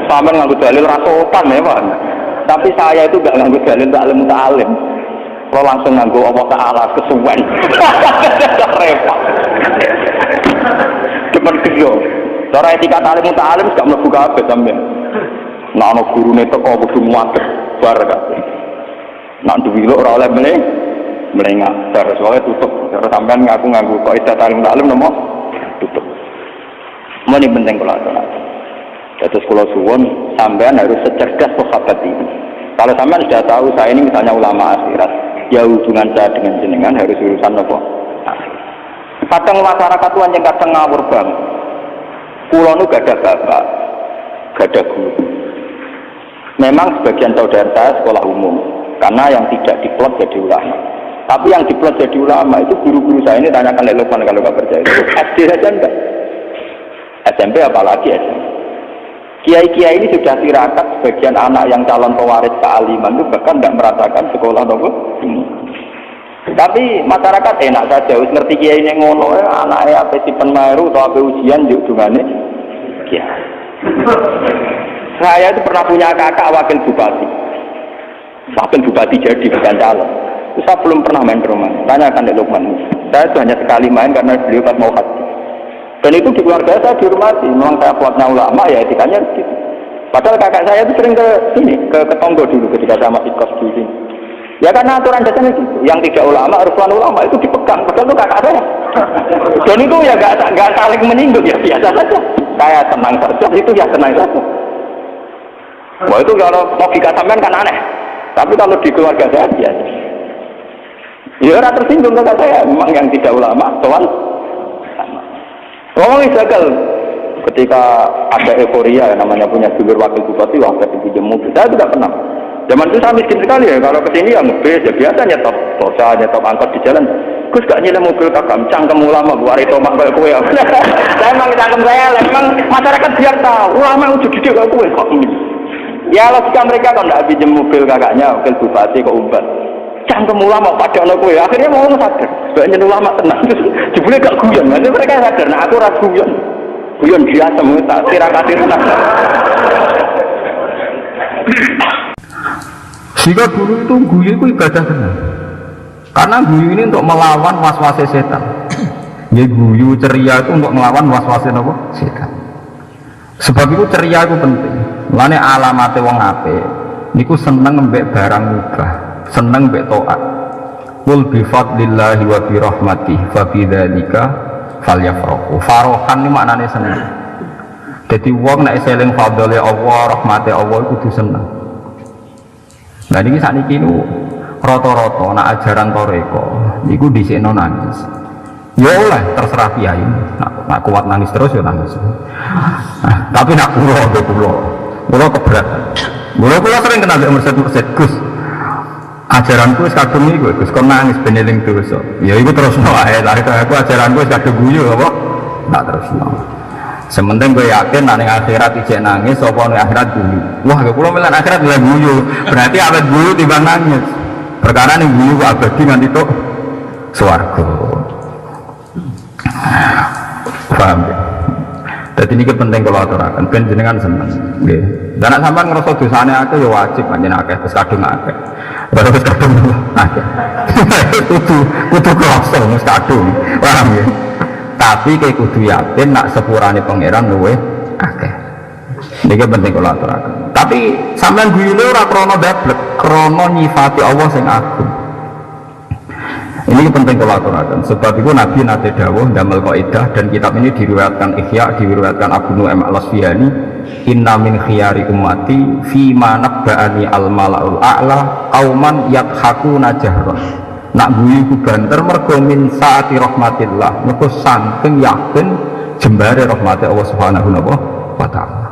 Sampean nganggo dalil ra sopan ya, Pak. Tapi saya itu enggak nganggo dalil taklim mutalim. Kalau langsung nganggo Allah Ta'ala kesuwen. Repot. Depan gelo. Cara etika taklim mutalim gak mlebu kabeh sampean. Nek ana gurune teko kudu muatek bar kabeh. Nek duwi ora oleh melengak, terus soalnya tutup. Terus sampean ngaku kaidah talim nomor tutup. Ini penting kalau ada. Terus kalau suwon sampean harus secerdas sahabat ini. Kalau sampean sudah tahu saya ini misalnya ulama akhirat, ya hubungan saya dengan jenengan harus urusan apa? Kadang masyarakat tuan yang kadang ngawur bang. Kulo nu gak ada bapak, gak ada guru. Memang sebagian saudara saya sekolah umum, karena yang tidak diplot jadi ulama. Tapi yang diplot jadi ulama itu guru-guru saya ini tanyakan Lukman kalau nggak percaya. Itu SD saja enggak. SMP apalagi SMP. Kiai-kiai ini sudah tirakat sebagian anak yang calon pewaris kealiman itu bahkan nggak merasakan sekolah nopo ini. Tapi masyarakat enak saja, wis ngerti kiai ini ngono, anaknya apa simpen maru atau apa ujian juk dungane. Kiai. Saya itu pernah punya kakak wakil bupati. Wakil bupati jadi bukan calon. Saya belum pernah main ke rumah. Tanyakan Dek Lukman. Saya itu hanya sekali main karena beliau pas mau haji. Dan itu di keluarga saya dihormati. Memang saya kuatnya ulama ya etikanya gitu. Padahal kakak saya itu sering ke sini, ke Tonggo dulu ketika saya masih kos di sini. Ya karena aturan dasarnya gitu. Yang tidak ulama, haruswan ulama itu dipegang. Padahal itu kakak saya. Dan itu ya nggak saling menyinggung ya biasa saja. Saya tenang saja, itu ya tenang saja. Wah itu kalau logika sampean kan aneh. Tapi kalau di keluarga saya biasa. Ya orang tersinggung kata saya, memang yang tidak ulama, tuan. Ngomongin gagal. Ketika ada euforia yang namanya punya figur wakil bupati, wakil pinjam mobil, saya tidak pernah. Zaman itu saya miskin sekali ya, kalau kesini ya ngebes, ya biasa nyetop tosa, nyetop angkot di jalan. Gus gak nyilem mobil kakak, cangkem ulama, buat itu mak kayak kue. Saya emang cangkem saya, memang masyarakat biar tahu, ulama udah gede kayak kue kok ini. Ya logika mereka kalau tidak pinjam mobil kakaknya, wakil bupati kok umbat. Cangkem ulama pada anak kue, akhirnya mau sadar sebaiknya ulama tenang jebule gak guyon, nanti mereka sadar, nah aku ragu guyon biasa, tak tirakat tenang. Jika dulu itu guyu itu ibadah tenang, karena guyu ini untuk melawan was-was setan. Ya guyu ceria itu untuk melawan was-was setan. Sebab itu ceria itu penting. Mulane alamate wong apik niku seneng mbek barang mubah, seneng mbek taat. Qul bi fadlillahi wa bi rahmatihi fa bidzalika falyafrahu. Farohan ini maknane seneng. Dadi wong nek eling fadlile Allah, rahmate Allah iku kudu seneng. Nah ini sakniki niku rata-rata nek ajaran toreko niku dhisikno nangis. Ya oleh terserah kiai. Nak kuat nangis terus ya nangis. Tapi nak kulo keberatan. Kulo sering kenal dengan merset Gus. Ajaranku wis kadung iku Gus kon nangis ben eling dosa. Ya iku terusno ae. Lah aku ajaranku wis kadung guyu apa? Tak terusno. Sementing gue yakin ning akhirat ijek nangis apa ning akhirat guyu. Wah, kulo milan akhirat lha guyu. Berarti awet guyu timbang nangis. Perkara ning guyu kok abadi nganti tok swarga. Paham ya? Jadi ini penting kalau aturakan, ben jenengan seneng. Nggih. Dan nek sampean ngrasa dosane akeh ya wajib panjenengan akeh wis kadung akeh. Baru wis kadung akeh. Kudu krasa wis kadung. Paham ya? Tapi kayak kudu yakin nak sepurane pangeran luwe akeh. Niki penting kalau aturakan. Tapi sampean guyune ora krana dablek, krana nyifati Allah sing agung. Ini penting kalau aturakan. Sebab itu Nabi nate dawuh damel kaidah dan kitab ini diriwayatkan Ihya, diriwayatkan Abu Nu'aim al-Asfihani, inna min khiyari ummati fi ma nabba'ani al-mala'ul a'la qauman yathakuna jahran. Nak guyu ku banter mergo min saati rahmatillah, mergo saking yakin jembare rahmati Allah Subhanahu wa taala.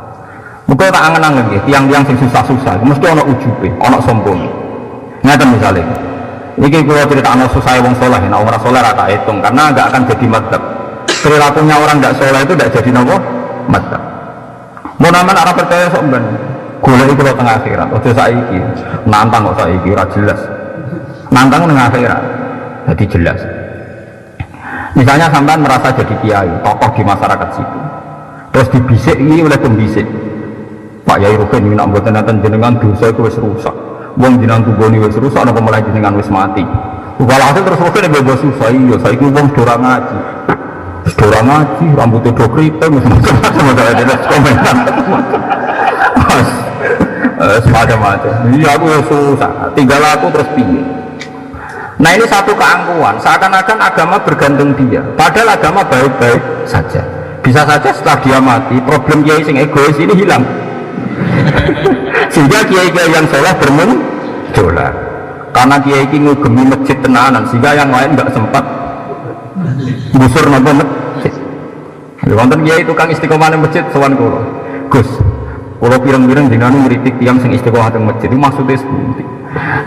Muga tak angen-angen nggih, tiang-tiang sing susah-susah mesti ana ujube, ana sombong. Ngaten misale. Ini kalau cerita anak susah wong soleh, nah orang soleh rata hitung karena nggak akan jadi madzhab. Perilakunya orang nggak soleh itu nggak jadi nopo madzhab. Mau nama orang percaya sok ben, golek itu kalau tengah akhirat. Ojo saiki, nantang kok saiki, ora jelas. Nantang tengah akhirat, jadi jelas. Misalnya sampean merasa jadi kiai, tokoh di masyarakat situ, terus dibisik ini oleh pembisik. Pak Yai Rukin ini nak buat nanten jenengan dosa itu wis rusak. Wong jenengan tugoni wis rusak ana mulai jenengan wis mati. Kalau hasil terus Rukin bebas susah iya, saiki wong sedora ngaji. Sedora ngaji, rambutnya do kriting semacam jelas komentar. Semacam-macam. Iya aku ya susah, tinggal aku terus piye. Nah ini satu keangkuhan, seakan-akan agama bergantung dia. Padahal agama baik-baik saja. Bisa saja setelah dia mati, problem kiai sing egois ini hilang. Sehingga kiai-kiai yang soleh bermunculan. Karena kiai ini ngugemi masjid tenanan, sehingga yang lain nggak sempat gusur nopo masjid. Wonten kiai tukang istiqomah di masjid sowan kula. Gus, kula pireng-pireng jenengan ngritik tiyang sing istiqomah teng masjid. Itu maksudnya sepundi?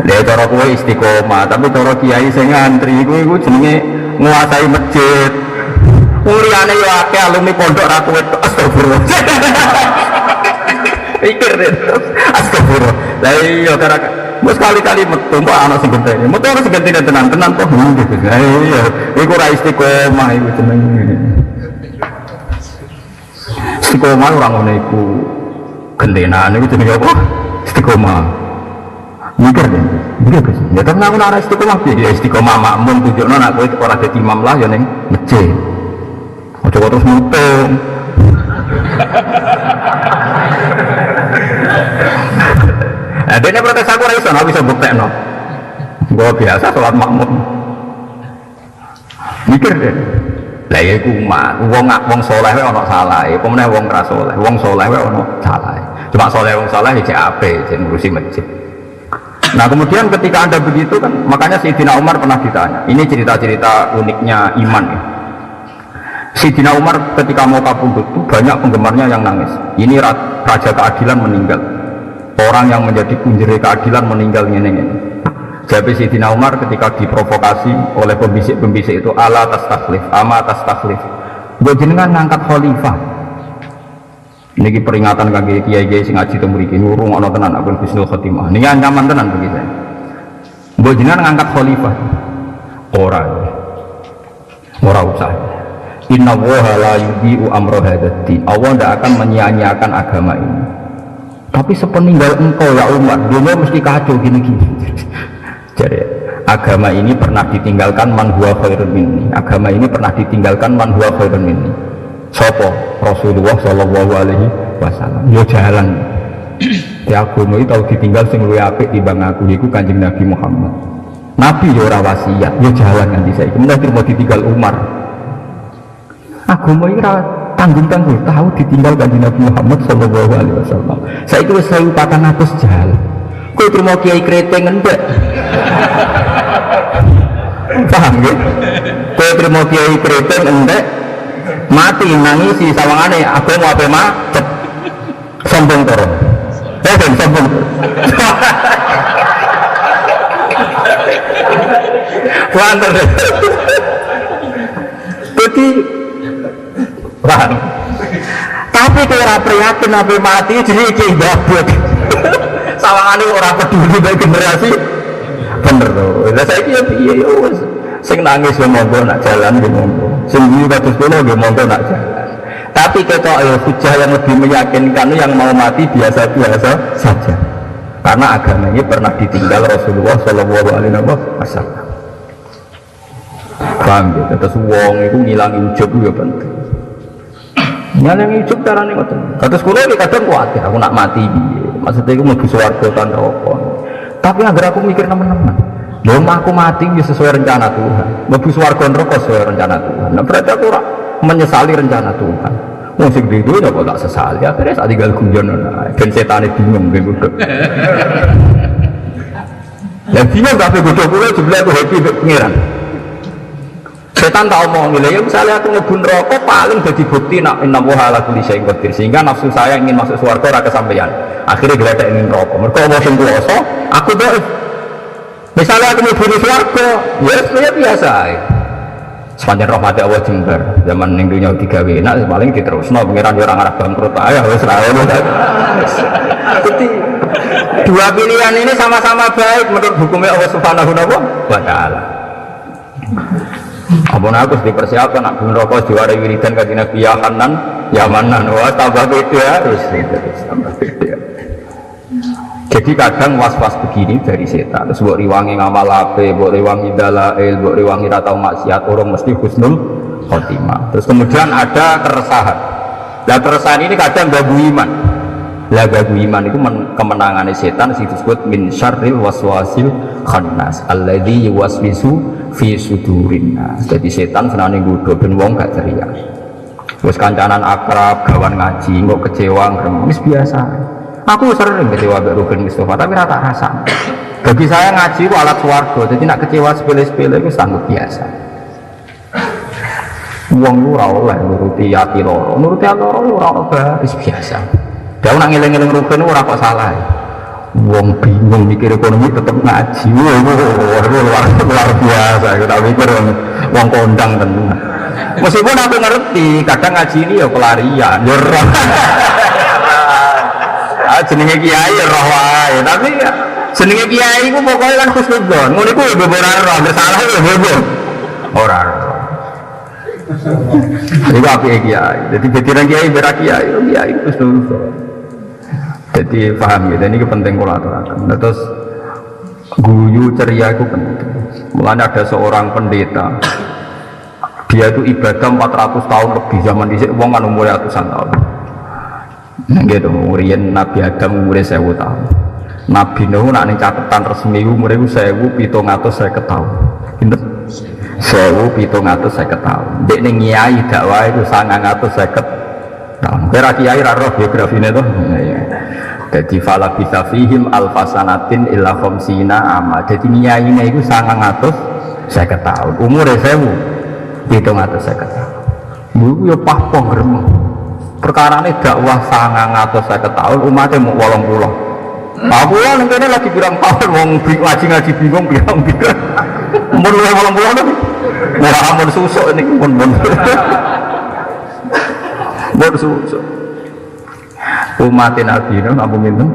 Lha cara kowe istiqomah, tapi cara kiai sing ngantri iku jenenge nguasai masjid. Mulyane yo akeh alumni pondok ra kowe astagfirullah. Pikir deh, astagfirullah. Lah iya karena mus kali-kali metu kok ana sing genteni. Metu ana sing genteni tenan kok gitu. Lah iya, iku ra istiqomah iku jenenge. Istiqomah ora ngono iku. Gentenan iku jenenge apa? Istiqomah. Mikir deh, mikir Gus. Ya tenang ora istiqomah piye? Ya istiqomah makmum tunjukno nek kowe ora dadi imam lah ya ning masjid. Aja terus mutung. Nah, dia protes aku raiso, aku bisa buktekno. Gue biasa sholat makmum. Mikir deh. Lah ya iku wong saleh wae ana salah. Pemene wong ra saleh, wong saleh wae ana salah. Cuma saleh wong saleh cek ape, cek ngurusi masjid. Nah kemudian ketika Anda begitu kan, makanya Sayyidina Umar pernah ditanya. Ini cerita-cerita uniknya iman ya. Sayyidina Umar ketika mau kabundut itu banyak penggemarnya yang nangis. Ini raja keadilan meninggal. Orang yang menjadi kunjere keadilan meninggal ini. Jadi Sayyidina Umar ketika diprovokasi oleh pembisik-pembisik itu ala tastakhlif, ama tastakhlif. Gue jenengan ngangkat khalifah. Ini peringatan kaki kiai-kiai sing ngaji temu mriki nurung ana tenan aku Husnul Khotimah. Ini ancaman tenan bagi saya. Gue jenengan ngangkat khalifah. Ora usah. Inna woha la yudhi'u amra hadzal. Allah tidak akan menyia-nyiakan agama ini. Tapi sepeninggal engkau ya Umar, dunia mesti kacau gini-gini. Jadi agama ini pernah ditinggalkan man huwa khairun minni. Agama ini pernah ditinggalkan man huwa khairun minni. Sopo Rasulullah Shallallahu Alaihi Wasallam. Yo jalan. Ya agama itu tahu ditinggal sing luwih apik timbang aku iku Kanjeng Nabi Muhammad. Nabi yo ora wasiat, yo jalan nganti saiki. Menawa mau ditinggal Umar. Agama ini tanggung-tanggung tahu ditinggal Kanjeng Nabi Muhammad Shallallahu Alaihi Wasallam. Saiki wis 1400 jalan. Kowe terima kiai kreteng ngendek. Paham nggih? Kowe terima kiai keriting entek mati nangisi sawangane aku mau apa macet sombong turun dan sombong wanter jadi wah tapi kalau prihatin apa mati jadi kiai babut sawangane orang peduli bagi generasi bener loh saya kira iya sing nangis ya monggo nak jalan ya monggo sing guyu kados kula ya monggo nak jalan tapi ketok ya hujah yang lebih meyakinkan yang mau mati biasa-biasa saja karena agama ini pernah ditinggal Rasulullah Shallallahu Alaihi Wasallam. Paham ya? Terus wong itu ngilangi ujub ya penting. Ngilangi ujub caranya ngoten. Terus kula iki kadang kuwatir aku nak mati piye. Maksudnya aku mlebu swarga tan neraka. Tapi agar aku mikir teman-teman. Lho aku mati ya sesuai rencana Tuhan. Mlebu swarga neraka sesuai rencana Tuhan. Nah berarti aku ora menyesali rencana Tuhan. Wong sing duwe ya kok tak sesali. Akhirnya sak tinggal guyon ben setane bingung ben kudu. Ya bingung kabeh kudu kula jebule aku happy mek pangeran. Setan tak omong lho ya misalnya aku mlebu neraka paling dadi bukti nak innallaha ala kulli syai'in qadir sehingga nafsu saya ingin masuk swarga ora kesampaian. Akhirnya gledek ning neraka. Mergo wong sing kuwasa aku dhaif. Misalnya aku mlebu swarga, ya biasa ae. Sepanjang rahmati Allah jembar zaman ning dunya digawe enak paling diterusno pengiran yo ora ngarep bangkrut ae wis ra ono. Jadi dua pilihan ini sama-sama baik menurut hukumnya Allah Subhanahu wa taala. Ampun aku dipersiapkan nak neraka diwarai wiridan kanjeng Nabi ya Hanan ya Manan wah tambah beda terus tambah beda. Jadi kadang was-was begini dari setan terus buat riwangi ngamal ape, buat riwangi dalail, buat riwangi ratau maksiat orang mesti husnul khotimah. Terus kemudian ada keresahan. Nah keresahan ini kadang gagu iman. Lah gagu iman itu kemenangannya setan disebut min syarril waswasil khannas alladzi yuwaswisu fi sudurin nas. Jadi setan senane nggodho ben wong gak ceria. Wis kancanan akrab, gawan ngaji, kok kecewa wis biasa. Aku sering kecewa mbak Ruben Mustafa, tapi rata rasa. Bagi saya ngaji itu alat swarga, jadi nak kecewa sepele-sepele itu sanggup biasa. Uang lu rawol lah, nuruti hati loro, rawol baris biasa. Dia nak ngiling-ngiling Ruben itu kok salah. Uang bingung mikir ekonomi tetap ngaji, luar biasa. Kita mikir uang kondang tenang. Meskipun aku ngerti, kadang ngaji ini ya pelarian, jenenge kiai roh wae tapi jenenge kiai ku pokoke kan husnudzon ngono iku yo ora roh salah yo bobo ora iku apike kiai dadi pikiran kiai berak kiai husnudzon jadi paham ya dan ini penting kula aturaken terus guyu ceria itu penting mulanya ada seorang pendeta dia itu ibadah 400 tahun lebih zaman dhisik wong kan umur ratusan tahun. Gitu, umurian Nabi Adam umurnya 1000 tahun. Nabi Nuh nak ning catatan resmi umurnya 1750 tahun. Pinten? 1750 tahun. Dek ning nyai dakwah itu 950 tahun. Kira kiai ra roh biografine to. Jadi fala bisa fihim alfasanatin illa khamsina ama. Jadi nyaine iku 950 tahun. Umure 1750 tahun. Iku yo pah-pah gremeng. Perkara ini dakwah 950 tahun umatnya mau 80. Aku lah ini lagi bilang tahun mau ngaji bingung bilang umur 80 tapi murah amun susuk ini umur susuk umatnya Nabi itu apa minum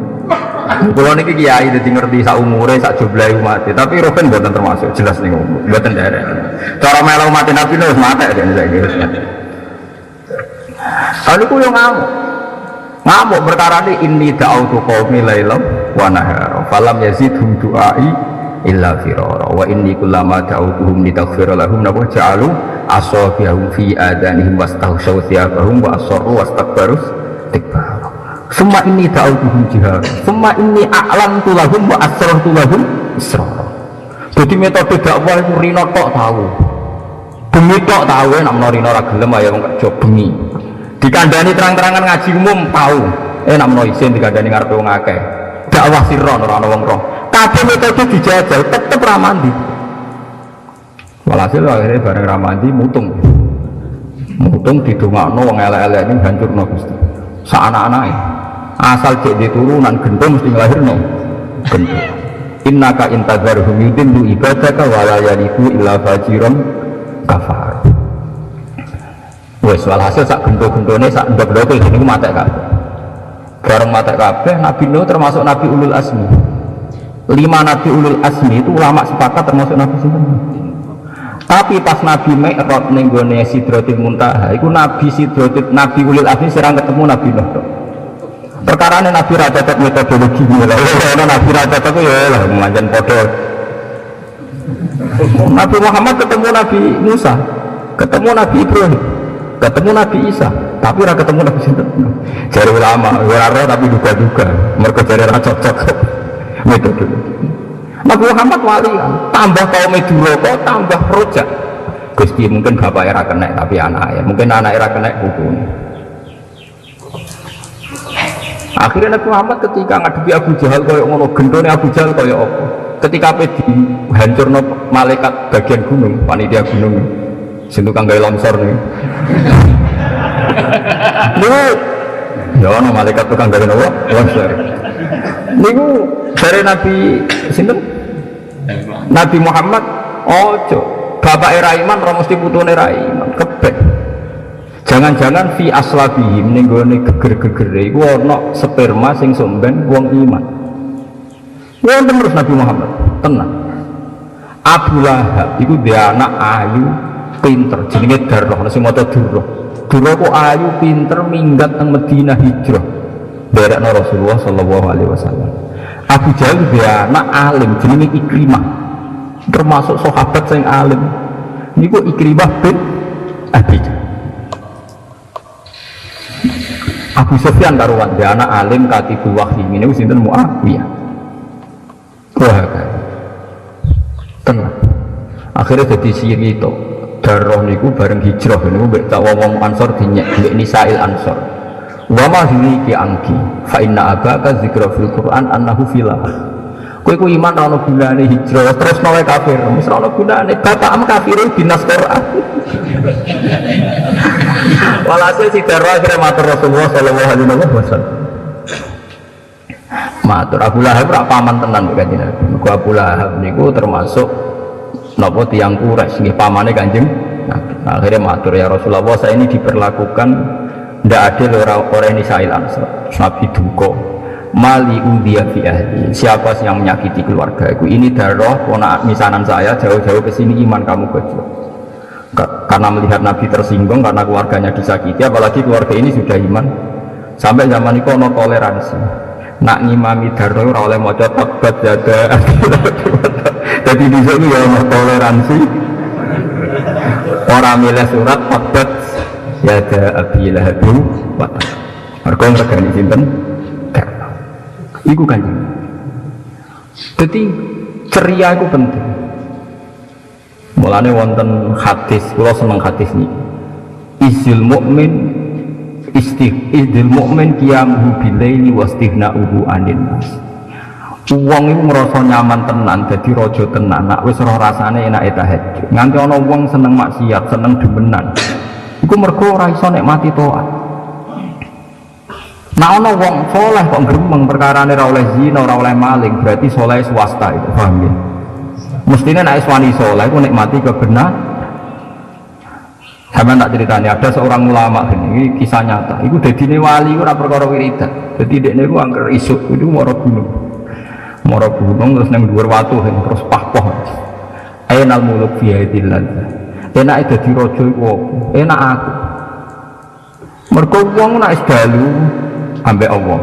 kalau ini kiai jadi ngerti sak umurnya sak jumlah umatnya tapi Ruben buatan termasuk jelas nih buatan daerah cara melu umatnya Nabi itu harus mati lalu aku yang ngamuk perkara ini da'autu qaumi lailam wa nahara falam yazidhum du'ai illa firara wa inni kullama da'autuhum litaghfira lahum nabu ja'alu asabiahum fi adanihim wastahsyaw thiyabahum wa asarru wastakbaru istikbara summa inni da'autuhum jihara summa inni a'lantu lahum wa asrartu lahum israra. Jadi metode dakwah itu rino tok tahu bengi tok tahu nak rino ra gelem ayo gak bengi dikandani terang-terangan ngaji umum tahu nak menawa izin dikandani ngarepe wong akeh dakwah sirron ora ana wong roh kabeh metode dijajal tetep ra mandi Walhasil akhirnya bareng Ramadi mutung didongakno wong elek-elek ini hancurno Gusti. Sak anak-anake asal cek di turunan gendong mesti nglahirno gendong. Innaka intadzarhum yudillu ibadaka wa la yalidu illa fajiran kafar. Wes walhasil sak gendong-gendone sak ndok-ndoke niku matek kabeh. Bareng matek kabeh Nabi Nuh termasuk Nabi Ulul Azmi. 5 Nabi Ulul Azmi itu ulama sepakat termasuk Nabi sinten. Tapi pas Nabi Mi'raj ning gone Sidratul Muntaha, iku Nabi Ulul Azmi serang ketemu Nabi Nuh. Perkarane Nabi ra cocok metodologi lha. Ono Nabi ra cocok ya lah manjan padha. Nabi Muhammad ketemu Nabi Musa, ketemu Nabi Ibrahim, ketemu Nabi Isa, tapi ra ketemu Nabi sinten. Jare ulama, ora tapi duga-duga, mergo jare ra cocok metodologi. Nabi Muhammad wali tambah kaum duraka tambah rojak. Gusti mungkin bapak era kena tapi anak ya mungkin anak era kena hukum. Akhirnya Nabi Muhammad ketika ngadepi Abu Jahal koyo ngono gendone Abu Jahal koyo apa? Ketika pe dihancurno malaikat bagian gunung, panitia gunung. Sing tukang gawe longsor niku. Niku ya ono malaikat tukang gawe nopo? Longsor. Niku dari Nabi sinten? Nabi Muhammad ojo bapak era iman ora mesti putune ra iman kebek. Jangan-jangan fi aslabihim ning gone geger-gegere iku ana sperma sing somben wong iman. Wonten terus Nabi Muhammad tenang. Abu Lahab iku dia anak ayu pinter jenenge Darrah sing maca Durrah. Durrah kok ayu pinter minggat nang Madinah hijrah. Derekno Rasulullah sallallahu alaihi wasallam. Abu Jahal dia anak alim jenenge Ikrimah. Termasuk sahabat sing alim. Niku Ikrimah bin Abi Jahal. Abu Sufyan karuan dia anak alim katibul wahyi ini sinten Muawiyah. Wah kan. Tenang. Akhirnya jadi siri itu Darrah niku bareng hijrah niku mbek tak wong Ansor dinyek mbek Nisail Ansor. Wa ma hiniki angki fa inna abaka zikra fil Qur'an annahu filah. Kowe ku iman ana gunane hijrah terus nawe kafir, wis ana gunane bapakmu kafir dinas Qur'an. Walhasil si Darrah akhirnya matur Rasulullah sallallahu alaihi wasallam. Matur Abu Lahab ora paman tenan kok Kanjeng Nabi. Mergo Abu Lahab niku termasuk napa tiyang Quraisy nggih pamane Kanjeng Nabi. Akhirnya matur ya Rasulullah saya ini diperlakukan ndak adil orang ini Nisail Ansor. Nabi duka. Mali udhiya fi ahli. Siapa sih yang menyakiti keluarga aku? Ini Darrah ponak misanan saya jauh-jauh ke sini iman kamu gojlok. Karena melihat Nabi tersinggung karena keluarganya disakiti, apalagi keluarga ini sudah iman. Sampai zaman itu ono toleransi. Nak ngimami Darrah ora oleh maca tabat jaga. Jadi di sini ya ono toleransi. Orang milih surat tabat jaga Abi Lahab wa tab. Mergo regane sinten? Iku kan. Jadi ceria itu penting. Mulane wonten hadis, kula seneng hadis niki. Izil mukmin izdil mukmin qiyamuhu bilaili wastighna'uhu 'anil nas. Wong iku ngrasa nyaman tenan dadi raja tenan, nek wis ora rasane enake tahajud. Nganti ana wong seneng maksiat, seneng demenan. Iku mergo ora iso nikmati taat. Nah ana wong saleh kok gremeng perkarane ora oleh zina, ora oleh maling, berarti saleh swasta itu, paham ya? Mestinya nek wani saleh iku nikmati kebenaran. Sampeyan tak ceritani ada seorang ulama ini kisah nyata. Iku dadine wali ora perkara wiridan. Dadi dekne iku angker isuk iku mara gunung. Mara gunung terus nang dhuwur watu terus pah-pah. Ainal muluk fi yadillah. Enake dadi raja iku apa? Enak aku. Mergo wong nek wis dalu ambek Allah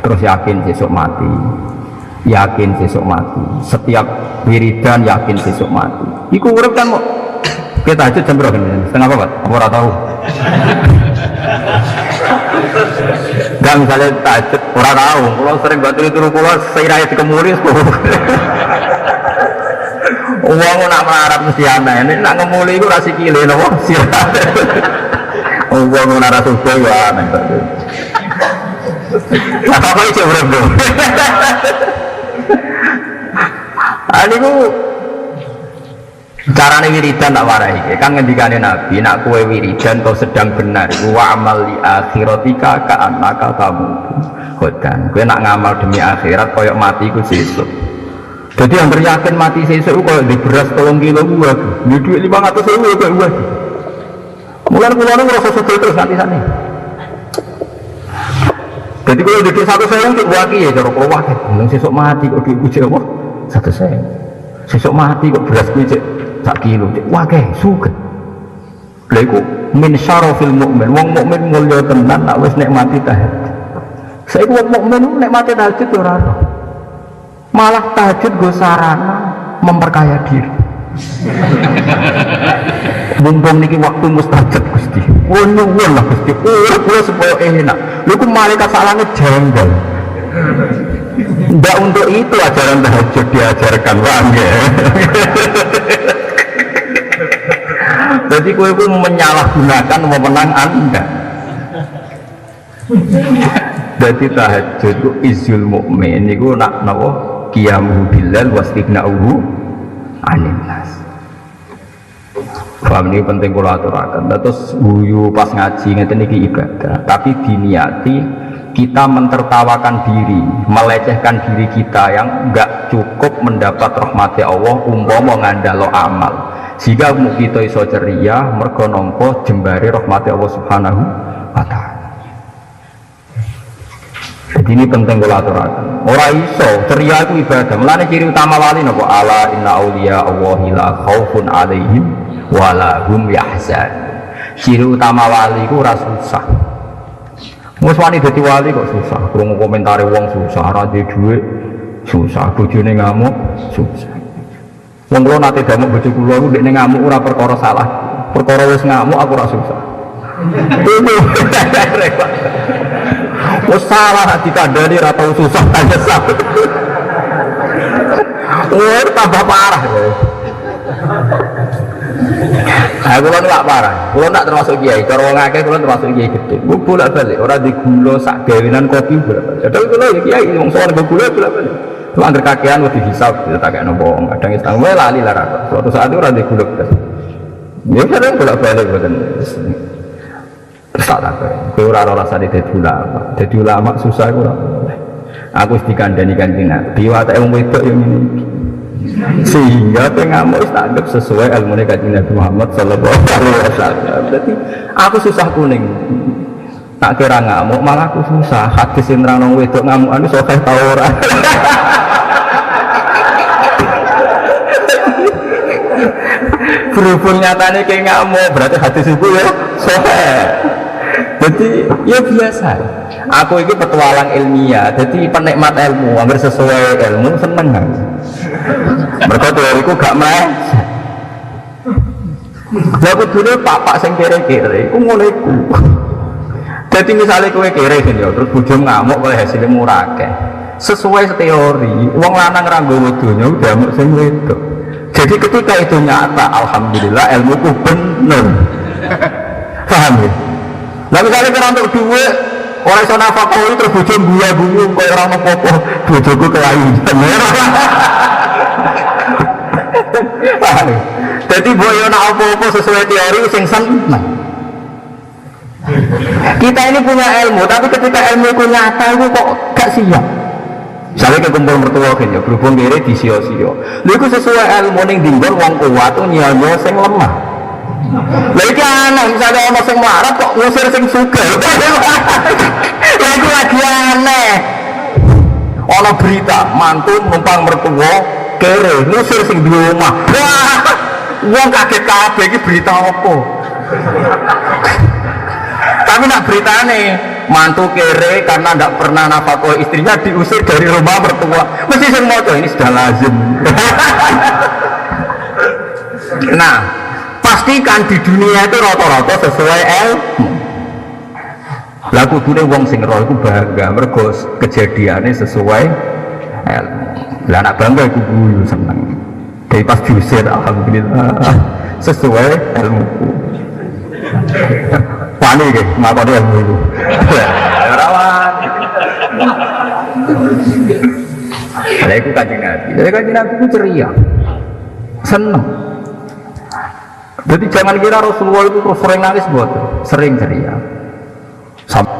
terus yakin sesuk mati, yakin sesuk mati, setiap wiridan yakin sesuk mati. Iku urip kan kok kita aja jam berapa ini? Setengah apa? Aku ora tahu. Enggak misalnya tahajud ora tahu. Kalau sering batur itu kula seirah dikemuris kok. Wong nak melarat mesti aneh. Ini nak ngemuli iku ra sikile napa? Sirah. Wong ora subuh ya aneh. Apa itu bro? Aniku Carane wiridan tak warai kan ngendikane Nabi nak kowe wiridan kau sedang benar wa amal li akhiratika ka annaka tamutu khodan kowe nak ngamal demi akhirat koyo mati ku sesuk. Jadi yang yakin mati sesuk koyo di beras 3 kilo buah di duit 500.000 koyo buah. Mulane kula nu ngrasa sugih terus nanti sane. Jadi kalau di duit 100.000 untuk waki ya cara kula waki sesuk mati kok duit kuwi apa 100.000. Sesuk mati kok beras kuwi 1 kilo, wah kayak suka. Lalu min syarafil mukmin, wong mukmin mulya tenan, nak wis nikmati tahajud. Saya wong mukmin nikmati tahajud ora ono. Malah tahajud go sarana memperkaya diri. Mumpung niki waktu mustajab Gusti. Nyuwun lah Gusti. Kula supaya enak. Lha ku malaikat salane jenggal. Ndak untuk itu ajaran tahajud diajarkan, paham ya? Jadi kowe itu menyalahgunakan wewenang Anda. Jadi tahajud itu izul mukmin niku nak napa qiyamuhu bilal wastighna'uhu 'anil nas. Paham ini penting kula aturaken. Terus guyu pas ngaji ngeten iki ibadah, tapi diniati kita mentertawakan diri, melecehkan diri kita yang enggak cukup mendapat rahmati Allah umpama ngandalo amal. Jika kita iso ceria mergo nampa jembare rahmati Allah Subhanahu wa taala. Jadi ini penting kula aturaken. Ora iso ceria itu ibadah. Mulane ciri utama wali napa ala inna auliya Allahi la khaufun alaihim wa la hum yahzanun. Ciri utama wali ku ora susah. Wis wani dadi wali kok susah. Krungu komentare wong susah, ora duwe dhuwit susah, bojone ngamuk susah. Wong kula nate damuk bojo kula iku ndekne ngamuk ora perkara salah. Perkara wis ngamuk aku ora susah. Wis salah dikandani ora tau susah aja salah. Tambah parah. Aku kan gak parah. Kula nak termasuk kiai, cara wong akeh kula termasuk kiai gede. Ku bolak-balik ora di gula sak gawenan kopi bolak-balik. Padahal kula ya kiai wong sowan gula bolak-balik. Cuma anggar kakean udah dihisap, kita tak kayak nopo, kadang istang, gue lali lah rata. Suatu saat itu rada gulung terus. Ya kadang bolak-balik bukan. Terus tak tak kayak, gue rasa di jadi ulama susah gue. Aku dikandani Kanjeng Nabi, watak yang wedok yang ini. Sehingga pengamuk tak anggap sesuai ilmu Kanjeng Nabi Muhammad Sallallahu Alaihi Wasallam. Berarti aku susah kuning. Tak kira ngamuk, malah aku susah. Hadis yang terang wedok ngamuk, anu sokeh tau orang. Berhubung nyatanya kayak ngamuk, berarti hadis itu ya sokeh. Jadi ya biasa. Aku ini petualang ilmiah, jadi penikmat ilmu, hampir sesuai ilmu seneng kan. Mereka teoriku gak main. Lalu dulu pak sing kere-kere, aku mulai ku. Jadi misalnya kowe kere kan ya, terus bujum ngamuk oleh hasilnya murah ke. Sesuai teori, uang lanang ranggo wedonya udah ngamuk sing wedok. Jadi ketika itu nyata, alhamdulillah ilmuku bener. Paham ya? Nah misalnya kira untuk duit, orang sana fakoi terus bujum buya-buyu, kayak orang apa-apa, bujuku kelayu. Paham ya? Jadi boyona apa-apa sesuai teori, sing seneng. Kita ini punya ilmu, tapi ketika ilmu itu nyata itu kok gak siap. Misalnya ke kumpul mertua kan ya, berhubung kiri di sio-sio. Itu sesuai ilmu yang dinggal wong kuat itu nyanyi sing lemah. Lagi aneh, misalnya orang sing marah kok ngusir sing suka. Lagi lagi aneh. Ono berita mantu numpang mertua kere ngusir sing di rumah. Wah, wong kaget kabeh iki berita apa? Tapi nak beritane mantu kere karena tidak pernah nafkah istrinya diusir dari rumah mertua. Mesti sing maca ini sudah lazim. Nah, pastikan di dunia itu rata-rata sesuai ilmu. Lah kudune wong sing roh iku bangga mergo kejadiane sesuai ilmu. Lah anak bangga iku guyu seneng. Tapi pas diusir alhamdulillah sesuai ilmuku. Panik ke, ngakoni ilmu itu. Rawan. Lah iku Kanjeng Nabi. Jadi Kanjeng Nabi itu ceria. Seneng. Jadi jangan kira Rasulullah itu terus sering nangis buat, sering ceria. Sampai